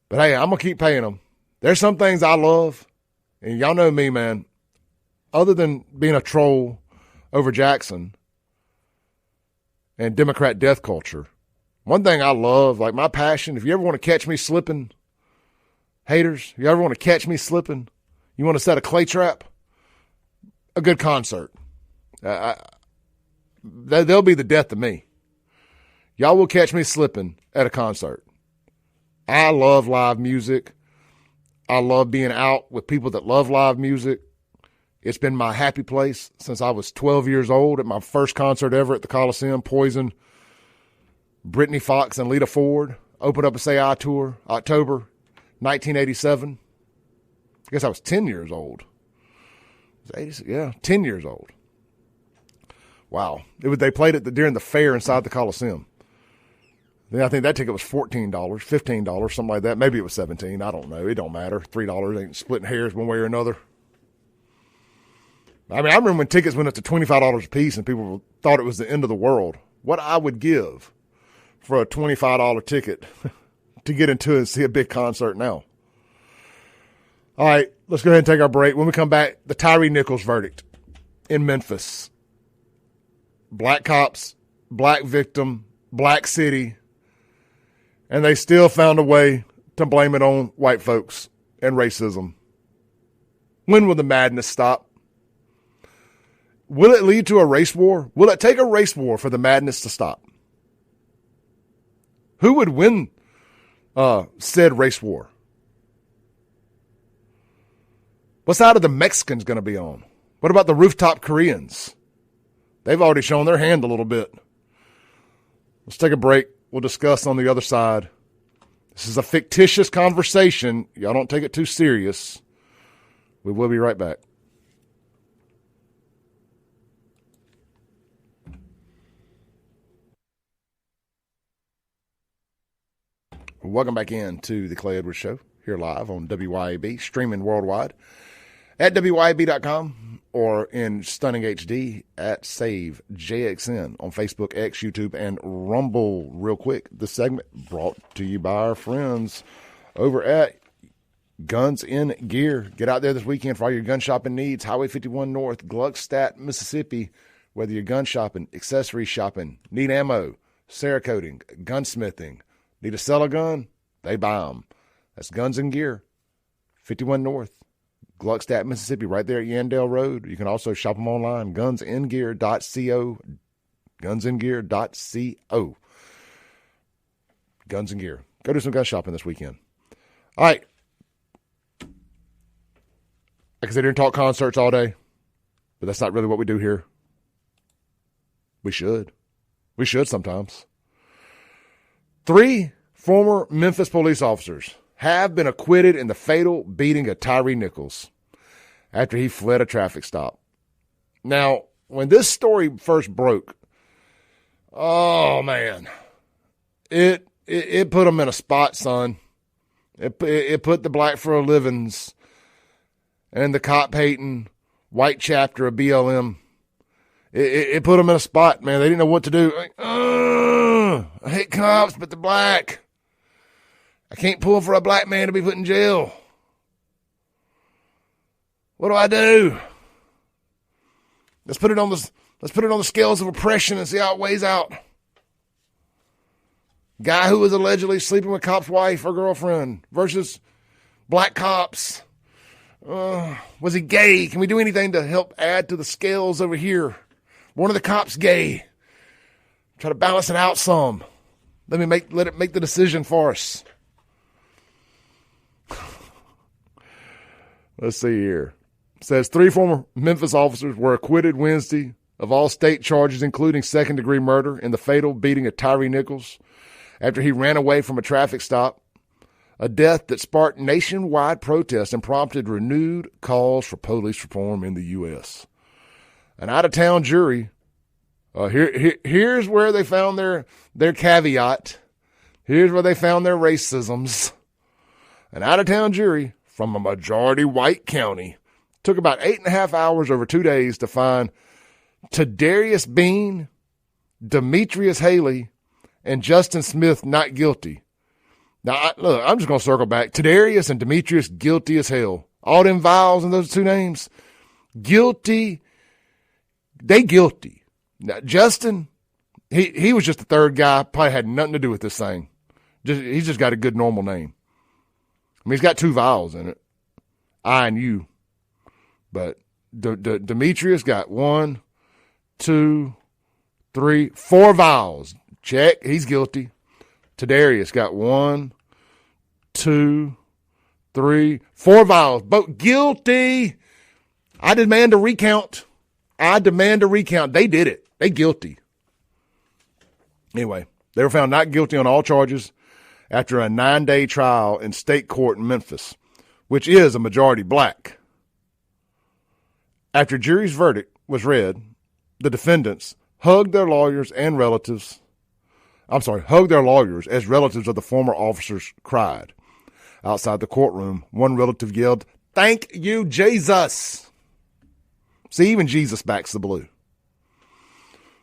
But hey, I'm going to keep paying them. There's some things I love. And y'all know me, man. Other than being a troll over Jackson and Democrat death culture, one thing I love, like my passion, if you ever want to catch me slipping, haters, you ever want to catch me slipping, you want to set a clay trap, a good concert. They'll be the death of me. Y'all will catch me slipping at a concert. I love live music. I love being out with people that love live music. It's been my happy place since I was 12 years old at my first concert ever at the Coliseum. Poison, Brittany Fox and Lita Ford opened up a Say I tour, October 1987. I guess I was 10 years old. Yeah, 10 years old. Wow. They played it during the fair inside the Coliseum. Then I think that ticket was $14, $15, something like that. Maybe it was $17. I don't know. It don't matter. $3 ain't splitting hairs one way or another. I mean, I remember when tickets went up to $25 a piece and people were thought it was the end of the world, what I would give for a $25 ticket to get into and see a big concert now. All right, let's go ahead and take our break. When we come back, the Tyree Nichols verdict in Memphis. Black cops, black victim, black city, and they still found a way to blame it on white folks and racism. When will the madness stop? Will it lead to a race war? Will it take a race war for the madness to stop? Who would win said race war? What side are the Mexicans going to be on? What about the rooftop Koreans? They've already shown their hand a little bit. Let's take a break. We'll discuss on the other side. This is a fictitious conversation. Y'all don't take it too serious. We will be right back. Welcome back in to the Clay Edwards Show, here live on WYAB, streaming worldwide at WYAB.com or in stunning HD at Save JXN on Facebook, X, YouTube, and Rumble. Real quick, this segment brought to you by our friends over at Guns in Gear. Get out there this weekend for all your gun shopping needs. Highway 51 North, Gluckstadt, Mississippi. Whether you're gun shopping, accessory shopping, need ammo, Cerakoting, gunsmithing, need to sell a gun, they buy them. That's Guns and Gear, 51 North, Gluckstadt, Mississippi, right there at Yandell Road. You can also shop them online, gunsandgear.co, gunsandgear.co. Guns and Gear. Go do some gun shopping this weekend. All right. I can sit here and talk concerts all day, but that's not really what we do here. We should. We should sometimes. 3 former Memphis police officers have been acquitted in the fatal beating of Tyree Nichols after he fled a traffic stop. Now, when this story first broke, oh, man, it put them in a spot, son. It put the Black for a Livings and the cop-hating white chapter of BLM. It put them in a spot, man. They didn't know what to do. Like, I hate cops, but they're black. I can't pull for a black man to be put in jail. What do I do? Let's put it on the scales of oppression and see how it weighs out. Guy who was allegedly sleeping with cop's wife or girlfriend versus black cops. Was he gay? Can we do anything to help add to the scales over here? One of the cops gay. Try to balance it out some. Let it make the decision for us. Let's see here. It says 3 former Memphis officers were acquitted Wednesday of all state charges, including second-degree murder in the fatal beating of Tyree Nichols after he ran away from a traffic stop, a death that sparked nationwide protests and prompted renewed calls for police reform in the U.S. An out-of-town jury, here's where they found their caveat. Here's where they found their racisms. An out-of-town jury from a majority white county took about 8.5 hours over 2 days to find Tadarius Bean, Demetrius Haley, and Justin Smith not guilty. Now, look, I'm just going to circle back. Tadarius and Demetrius guilty as hell. All them vowels in those 2 names, guilty. They guilty. Now, Justin, he was just the third guy, probably had nothing to do with this thing. He's just got a good normal name. I mean, he's got 2 vowels in it, I and U. But Demetrius got 1, 2, 3, 4 vowels. Check. He's guilty. Tadarius got 1, 2, 3, 4 vowels. Both guilty. I demand a recount. They did it. They guilty. Anyway, they were found not guilty on all charges after a 9-day trial in state court in Memphis, which is a majority black. After jury's verdict was read, the defendants hugged their lawyers as relatives of the former officers cried. Outside the courtroom, one relative yelled, "Thank you, Jesus." See, even Jesus backs the blue.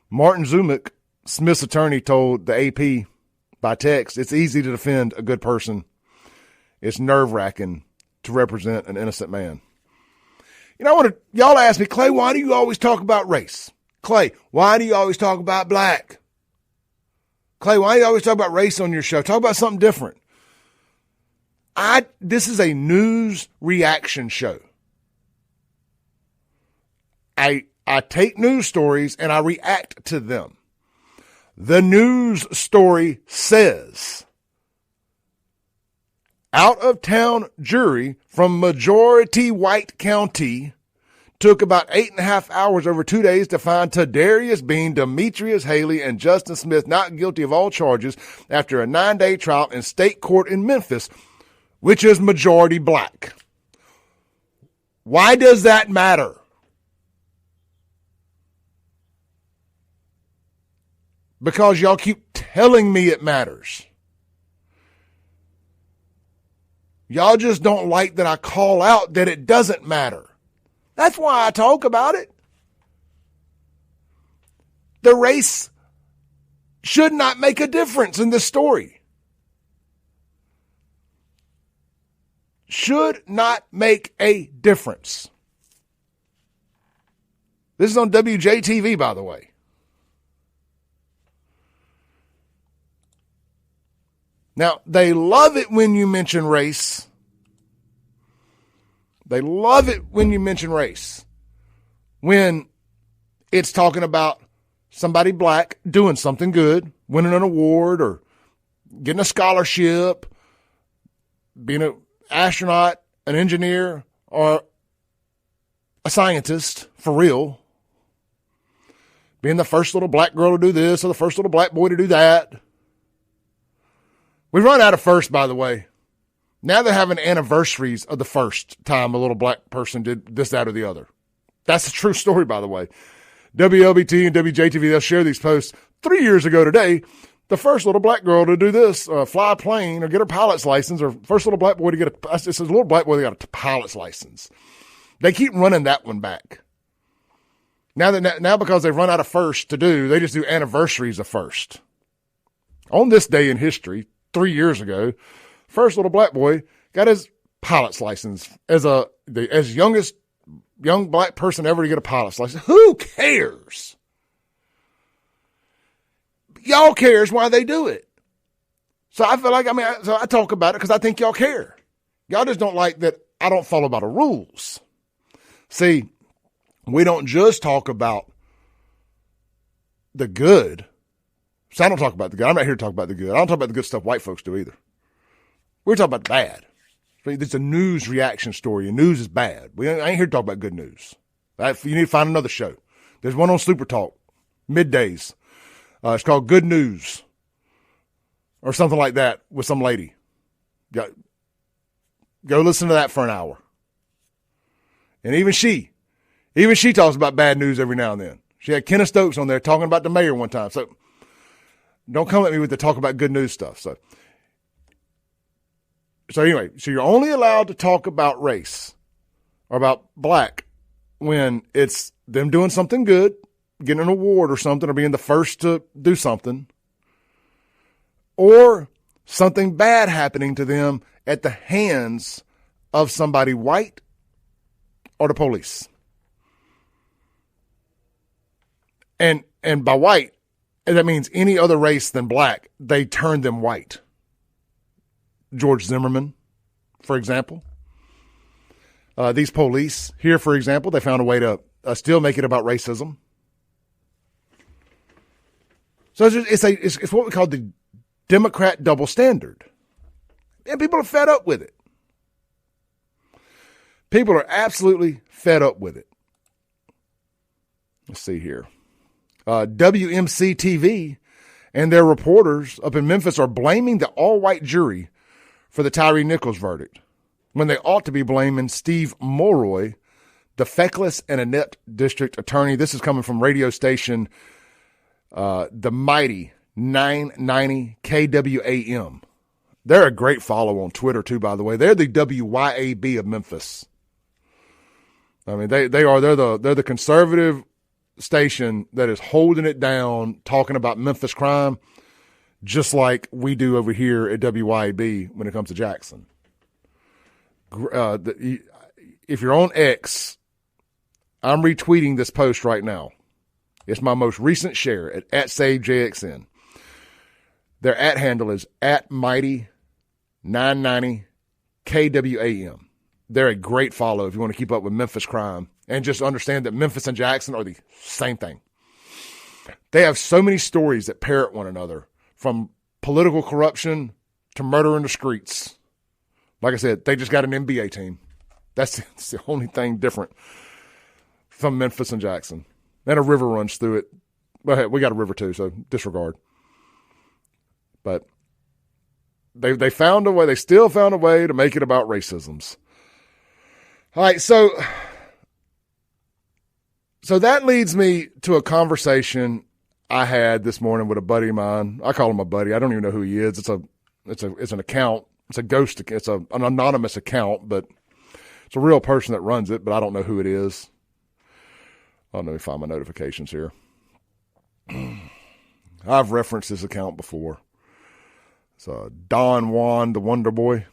Martin Zumick, Smith's attorney, told the AP by text, "It's easy to defend a good person. It's nerve-wracking to represent an innocent man." You know, y'all ask me, "Clay, why do you always talk about race? Clay, why do you always talk about black? Clay, why do you always talk about race on your show? Talk about something different." This is a news reaction show. I take news stories and I react to them. The news story says, out-of-town jury from majority white county took about 8.5 hours over 2 days to find Tadarius Bean, Demetrius Haley, and Justin Smith not guilty of all charges after a 9-day trial in state court in Memphis, which is majority black. Why does that matter? Because y'all keep telling me it matters. Y'all just don't like that I call out that it doesn't matter. That's why I talk about it. The race should not make a difference in this story. Should not make a difference. This is on WJTV, by the way. Now, they love it when you mention race. They love it when you mention race. When it's talking about somebody black doing something good, winning an award or getting a scholarship, being an astronaut, an engineer, or a scientist for real, being the first little black girl to do this or the first little black boy to do that. We've run out of first, by the way. Now they're having anniversaries of the first time a little black person did this, that, or the other. That's a true story, by the way. WLBT and WJTV, they'll share these posts. 3 years ago today, the first little black girl to do this, fly a plane or get her pilot's license, or first little black boy to get it says little black boy that got a pilot's license. They keep running that one back. Now because they've run out of first to do, they just do anniversaries of first. On this day in history, 3 years ago, first little black boy got his pilot's license as youngest young black person ever to get a pilot's license. Who cares? Y'all cares why they do it. So I feel like, so I talk about it because I think y'all care. Y'all just don't like that I don't follow by the rules. See, we don't just talk about the good. So I don't talk about the good. I'm not here to talk about the good. I don't talk about the good stuff white folks do either. We're talking about the bad. It's a news reaction story, and news is bad. I ain't here to talk about good news. You need to find another show. There's one on Super Talk, middays. It's called Good News or something like that with some lady. Go listen to that for an hour. And even she talks about bad news every now and then. She had Kenneth Stokes on there talking about the mayor one time. So don't come at me with the talk about good news stuff. So anyway, so you're only allowed to talk about race or about black when it's them doing something good, getting an award or something, or being the first to do something, or something bad happening to them at the hands of somebody white or the police. And by white, that means any other race than black, they turn them white. George Zimmerman, for example. These police here, for example, they found a way to still make it about racism. So it's what we call the Democrat double standard. And people are fed up with it. People are absolutely fed up with it. Let's see here. WMC TV and their reporters up in Memphis are blaming the all-white jury for the Tyree Nichols verdict, when they ought to be blaming Steve Mulroy, the feckless and inept district attorney. This is coming from radio station the mighty 990 KWAM. They're a great follow on Twitter, too, by the way. They're the WYAB of Memphis. I mean, they're the conservative station that is holding it down, talking about Memphis crime, just like we do over here at WYAB when it comes to Jackson. If you're on X, I'm retweeting this post right now. It's my most recent share at @SaveJXN. Their handle is @Mighty990KWAM. They're a great follow if you want to keep up with Memphis crime and just understand that Memphis and Jackson are the same thing. They have so many stories that parrot one another, from political corruption to murder in the streets. Like I said, they just got an NBA team. That's the only thing different from Memphis and Jackson. And a river runs through it. But hey, we got a river too, so disregard. But they found a way. They still found a way to make it about racisms. All right, so that leads me to a conversation I had this morning with a buddy of mine. I call him a buddy. I don't even know who he is. It's an account. It's a ghost. It's an anonymous account, but it's a real person that runs it. But I don't know who it is. Let me find my notifications here. I've referenced this account before. It's Don Juan, the Wonder Boy.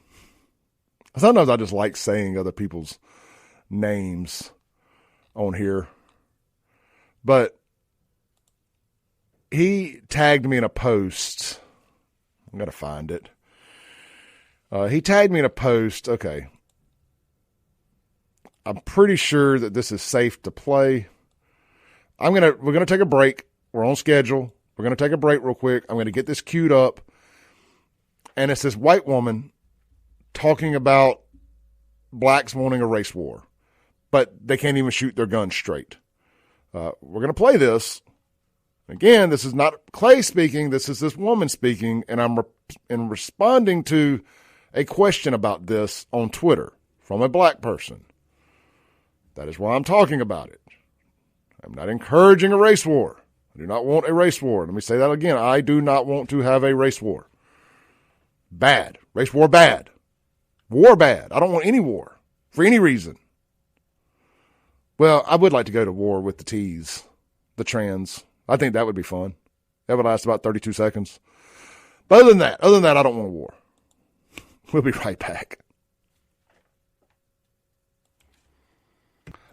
Sometimes I just like saying other people's names on here. But he tagged me in a post. I'm going to find it. He tagged me in a post. Okay. I'm pretty sure that this is safe to play. We're going to take a break. We're on schedule. We're going to take a break real quick. I'm going to get this queued up. And it's this white woman talking about blacks wanting a race war, but they can't even shoot their guns straight. We're going to play this. Again, this is not Clay speaking. This is this woman speaking, and I'm responding to a question about this on Twitter from a black person. That is why I'm talking about it. I'm not encouraging a race war. I do not want a race war. Let me say that again. I do not want to have a race war. Bad. Race war bad. War bad. I don't want any war for any reason. Well, I would like to go to war with the T's, the trans. I think that would be fun. That would last about 32 seconds. But other than that, I don't want a war. We'll be right back.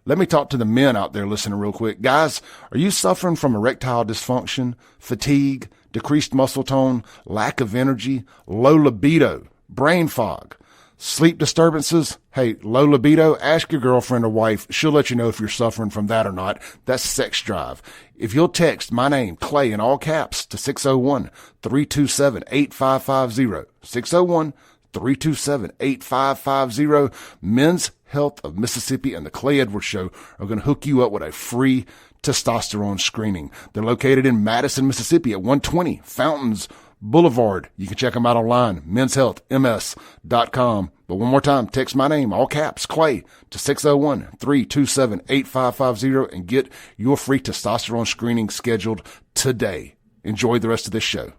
Let me talk to the men out there listening real quick. Guys, are you suffering from erectile dysfunction, fatigue, decreased muscle tone, lack of energy, low libido, brain fog, sleep disturbances? Hey, low libido, ask your girlfriend or wife. She'll let you know if you're suffering from that or not. That's sex drive. If you'll text my name, Clay, in all caps to 601-327-8550, 601-327-8550, Men's Health of Mississippi and the Clay Edwards Show are going to hook you up with a free testosterone screening. They're located in Madison, Mississippi at 120 Fountains Boulevard. You can check them out online, menshealthms.com. But one more time, text my name, all caps, Clay, to 601-327-8550 and get your free testosterone screening scheduled today. Enjoy the rest of this show.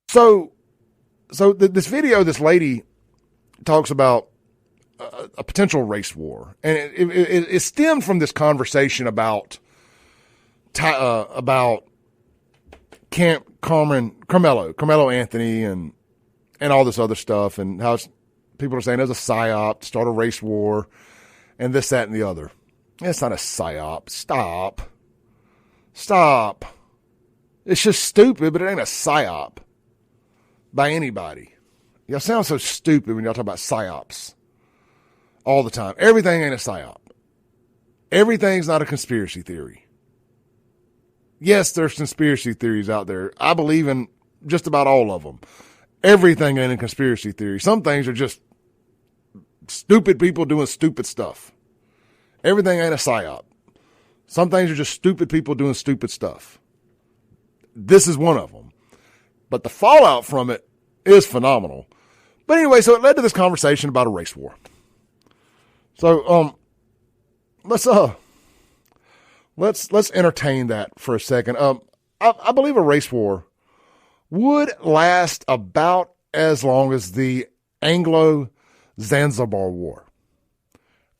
So this video, this lady talks about a potential race war, and it stemmed from this conversation about Camp Carmelo Anthony and all this other stuff, and how people are saying there's a psyop to start a race war, and this, that, and the other. It's not a psyop. Stop. It's just stupid, but it ain't a psyop by anybody. Y'all sound so stupid when y'all talk about psyops all the time. Everything ain't a psyop. Everything's not a conspiracy theory. Yes, there's conspiracy theories out there. I believe in just about all of them. Everything ain't a conspiracy theory. Some things are just stupid people doing stupid stuff. Everything ain't a psyop. Some things are just stupid people doing stupid stuff. This is one of them. But the fallout from it is phenomenal. But anyway, so it led to this conversation about a race war. So let's entertain that for a second. I believe a race war would last about as long as the Anglo-Zanzibar War.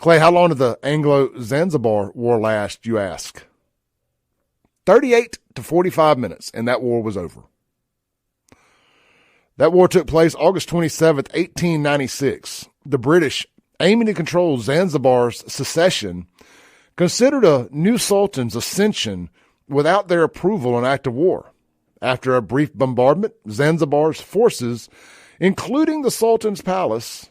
Clay, how long did the Anglo-Zanzibar War last, you ask? 38 to 45 minutes, and that war was over. That war took place August 27th, 1896. The British, aiming to control Zanzibar's secession, considered a new sultan's ascension without their approval an act of war. After a brief bombardment, Zanzibar's forces, including the Sultan's palace,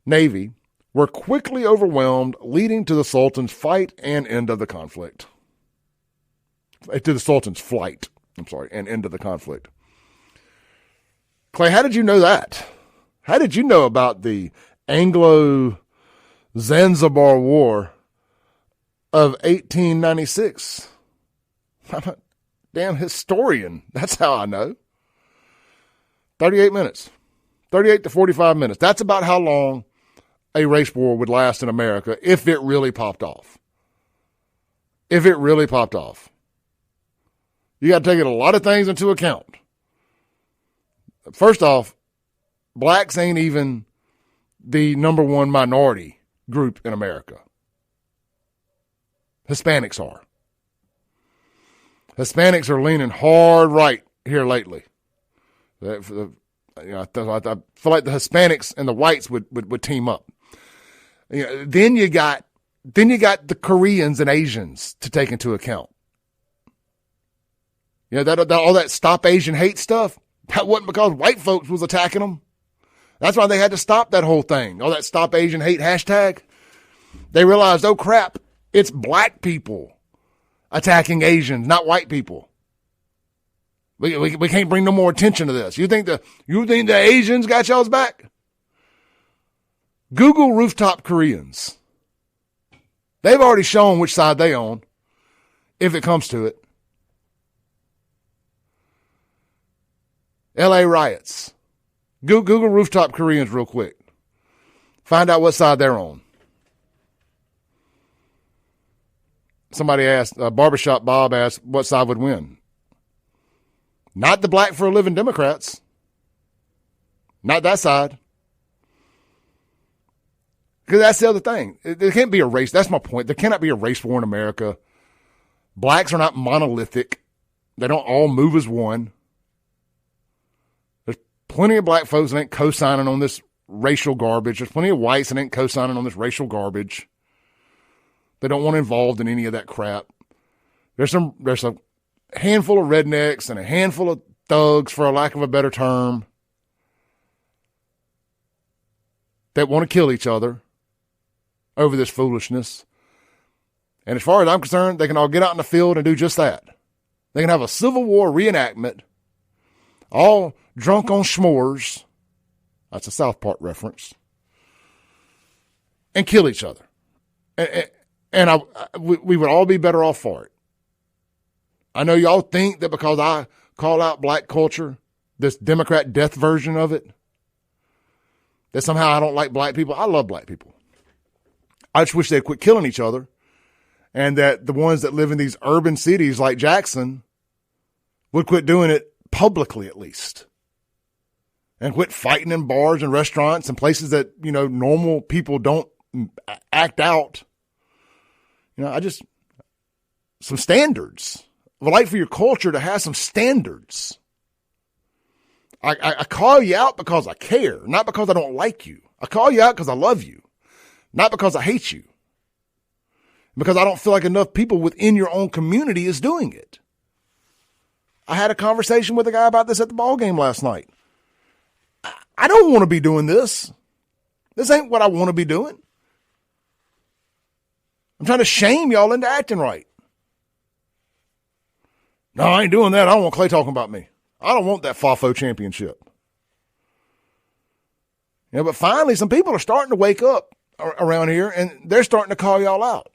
navy, were quickly overwhelmed, leading to the Sultan's fight and end of the conflict. To the Sultan's flight, and end of the conflict. Clay, how did you know that? How did you know about the Anglo-Zanzibar War of 1896? I'm a damn historian. That's how I know. 38 minutes. 38 to 45 minutes. That's about how long a race war would last in America if it really popped off. If it really popped off. You got to take a lot of things into account. First off, blacks ain't even the number one minority group in America. Hispanics are. Hispanics are leaning hard right here lately. I feel like the Hispanics and the whites would team up. Then you got the Koreans and Asians to take into account. All that Stop Asian Hate stuff, that wasn't because white folks was attacking them. That's why they had to stop that whole thing. All that Stop Asian Hate hashtag. They realized, oh crap, it's black people attacking Asians, not white people. We can't bring no more attention to this. You think the Asians got y'all's back? Google rooftop Koreans. They've already shown which side they own, if it comes to it. LA riots. Google rooftop Koreans real quick. Find out what side they're on. Somebody asked, Barbershop Bob asked, what side would win? Not the Black for a Living Democrats. Not that side. Because that's the other thing. There can't be a race. That's my point. There cannot be a race war in America. Blacks are not monolithic. They don't all move as one. There's plenty of black folks that ain't co-signing on this racial garbage. There's plenty of whites that ain't co-signing on this racial garbage. They don't want involved in any of that crap. There's a handful of rednecks and a handful of thugs, for a lack of a better term, that want to kill each other over this foolishness. And as far as I'm concerned, they can all get out in the field and do just that. They can have a Civil War reenactment, all drunk on s'mores. That's a South Park reference. And kill each other. And we would all be better off for it. I know y'all think that because I call out black culture, this Democrat death version of it, that somehow I don't like black people. I love black people. I just wish they'd quit killing each other, and that the ones that live in these urban cities like Jackson would quit doing it publicly, at least, and quit fighting in bars and restaurants and places that, normal people don't act out. Some standards. I would like for your culture to have some standards. I call you out because I care, not because I don't like you. I call you out because I love you, not because I hate you. Because I don't feel like enough people within your own community is doing it. I had a conversation with a guy about this at the ball game last night. I don't want to be doing this. This ain't what I want to be doing. I'm trying to shame y'all into acting right. No, I ain't doing that. I don't want Clay talking about me. I don't want that FAFO championship. But finally, some people are starting to wake up around here, and they're starting to call y'all out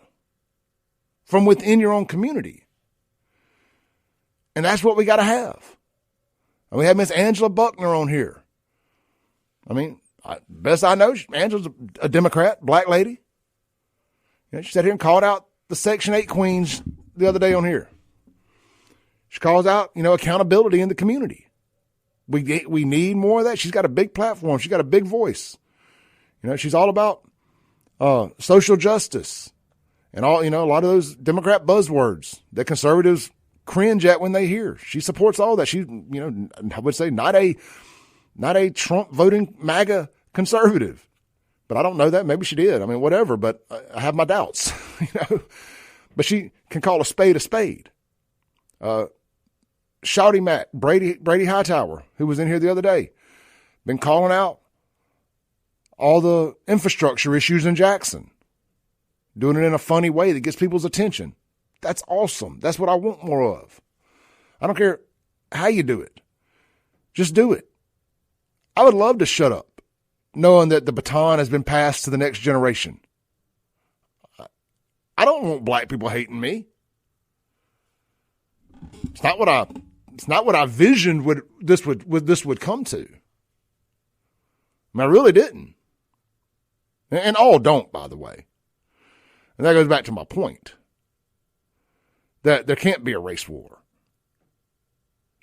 from within your own community. And that's what we got to have. And we have Miss Angela Buckner on here. Best I know, Angela's a Democrat, black lady. She sat here and called out the Section 8 queens the other day on here. She calls out, accountability in the community. We need more of that. She's got a big platform. She's got a big voice. She's all about social justice, and all, a lot of those Democrat buzzwords that conservatives cringe at when they hear. She supports all that. She, I would say not a Trump voting MAGA conservative, but I don't know that. Maybe she did. I mean, whatever, but I have my doubts, but she can call a spade a spade. Shouty Mac, Brady Hightower, who was in here the other day, been calling out all the infrastructure issues in Jackson, doing it in a funny way that gets people's attention. That's awesome. That's what I want more of. I don't care how you do it. Just do it. I would love to shut up, knowing that the baton has been passed to the next generation. I don't want black people hating me. It's not what I visioned this would come to. I mean, I really didn't. And all don't, by the way. And that goes back to my point. That there can't be a race war.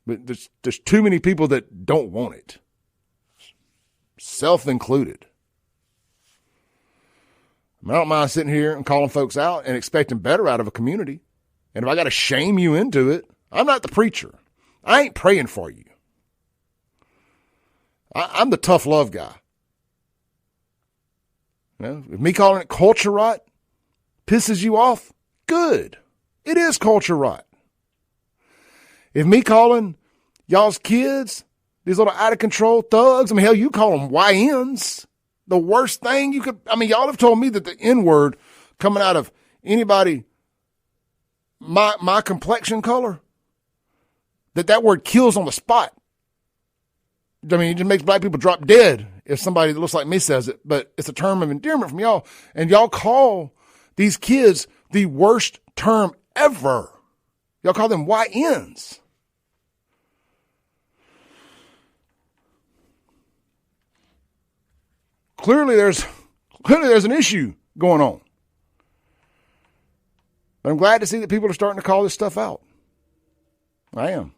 But there's too many people that don't want it. Self included. I mean, I don't mind sitting here and calling folks out and expecting better out of a community. And if I got to shame you into it, I'm not the preacher. I ain't praying for you. I'm the tough love guy. If me calling it culture rot pisses you off, good. It is culture rot. If me calling y'all's kids these little out of control thugs, I mean, hell, you call them YNs. The worst thing you could, I mean, y'all have told me that the N-word coming out of anybody, my complexion color, that word kills on the spot. I mean, it just makes black people drop dead if somebody that looks like me says it, but it's a term of endearment from y'all. And y'all call these kids the worst term ever. Y'all call them YNs. Clearly there's an issue going on. But I'm glad to see that people are starting to call this stuff out. I am.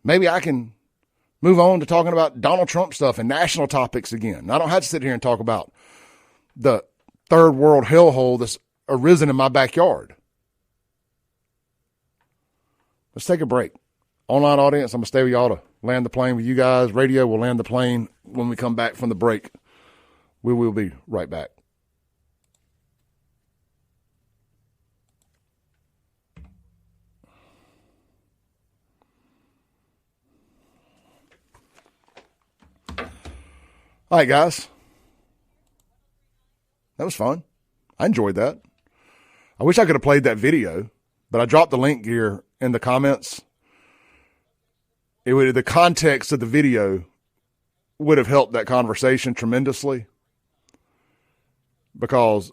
Maybe I can move on to talking about Donald Trump stuff and national topics again. I don't have to sit here and talk about the third world hellhole that's arisen in my backyard. Let's take a break. Online audience, I'm going to stay with y'all to land the plane with you guys. Radio will land the plane when we come back from the break. We will be right back. All right, guys. That was fun. I enjoyed that. I wish I could have played that video, but I dropped the link here in the comments. The context of the video would have helped that conversation tremendously, because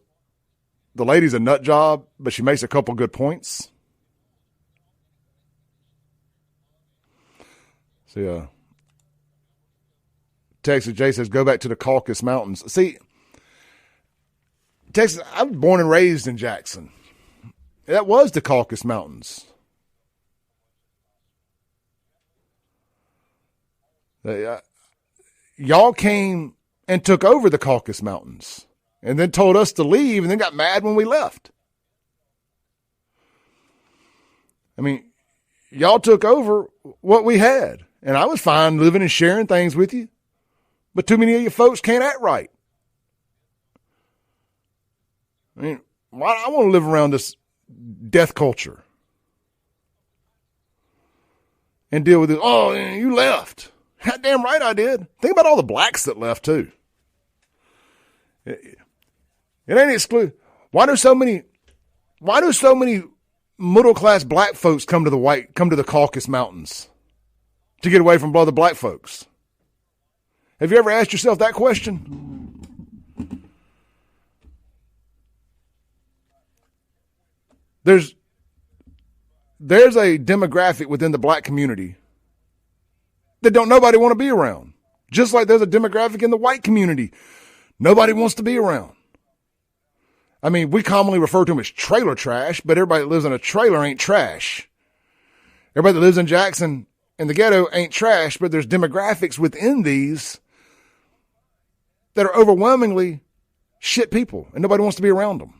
the lady's a nut job, but she makes a couple good points. So, Texas Jay says, go back to the Caucasus Mountains. See, Texas, I was born and raised in Jackson. That was the Caucasus Mountains. Y'all came and took over the Caucasus Mountains and then told us to leave and then got mad when we left. I mean, y'all took over what we had, and I was fine living and sharing things with you, but too many of you folks can't act right. I mean, why I want to live around this death culture and deal with it. Oh, you left. God damn right I did. Think about all the blacks that left too. It ain't exclusive. Why do so many middle class black folks come to the Caucasus Mountains to get away from other black folks? Have you ever asked yourself that question? There's a demographic within the black community that don't nobody want to be around. Just like there's a demographic in the white community nobody wants to be around. I mean, we commonly refer to them as trailer trash, but everybody that lives in a trailer ain't trash. Everybody that lives in Jackson in the ghetto ain't trash, but there's demographics within these that are overwhelmingly shit people, and nobody wants to be around them.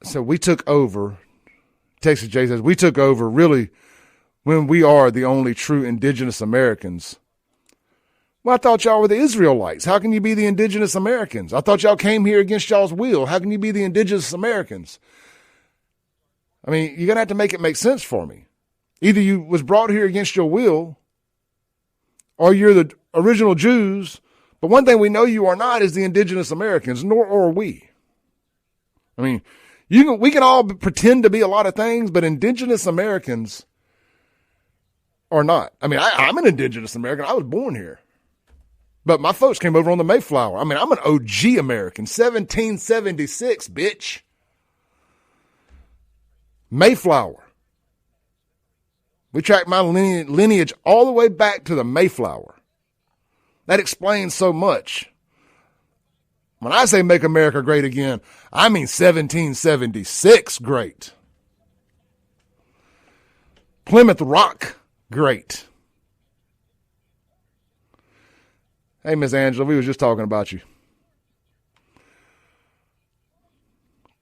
So we took over, Texas Jay says, we took over really when we are the only true indigenous Americans. Well, I thought y'all were the Israelites. How can you be the indigenous Americans? I thought y'all came here against y'all's will. How can you be the indigenous Americans? I mean, you're going to have to make it make sense for me. Either you was brought here against your will, or you're the original Jews. But one thing we know you are not is the indigenous Americans, nor are we. I mean, we can all pretend to be a lot of things, but indigenous Americans are not. I mean, I'm an indigenous American. I was born here. But my folks came over on the Mayflower. I mean, I'm an OG American. 1776, bitch. Mayflower. We tracked my lineage all the way back to the Mayflower. That explains so much. When I say make America great again, I mean 1776 great. Plymouth Rock great. Hey, Miss Angela, we was just talking about you.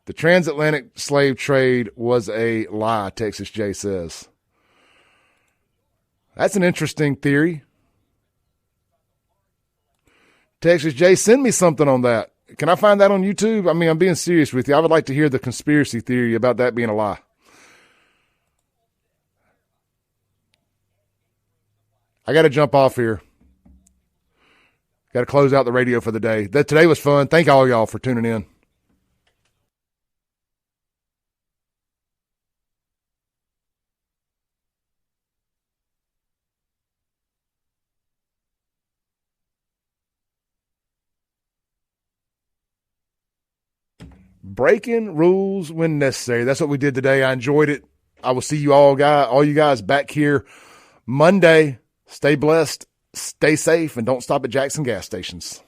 The transatlantic slave trade was a lie, Texas Jay says. That's an interesting theory. Texas Jay, send me something on that. Can I find that on YouTube? I mean, I'm being serious with you. I would like to hear the conspiracy theory about that being a lie. I got to jump off here. Got to close out the radio for the day. Today was fun. Thank all y'all for tuning in. Breaking rules when necessary. That's what we did today. I enjoyed it. I will see you all you guys back here Monday. Stay blessed, stay safe, and don't stop at Jackson gas stations.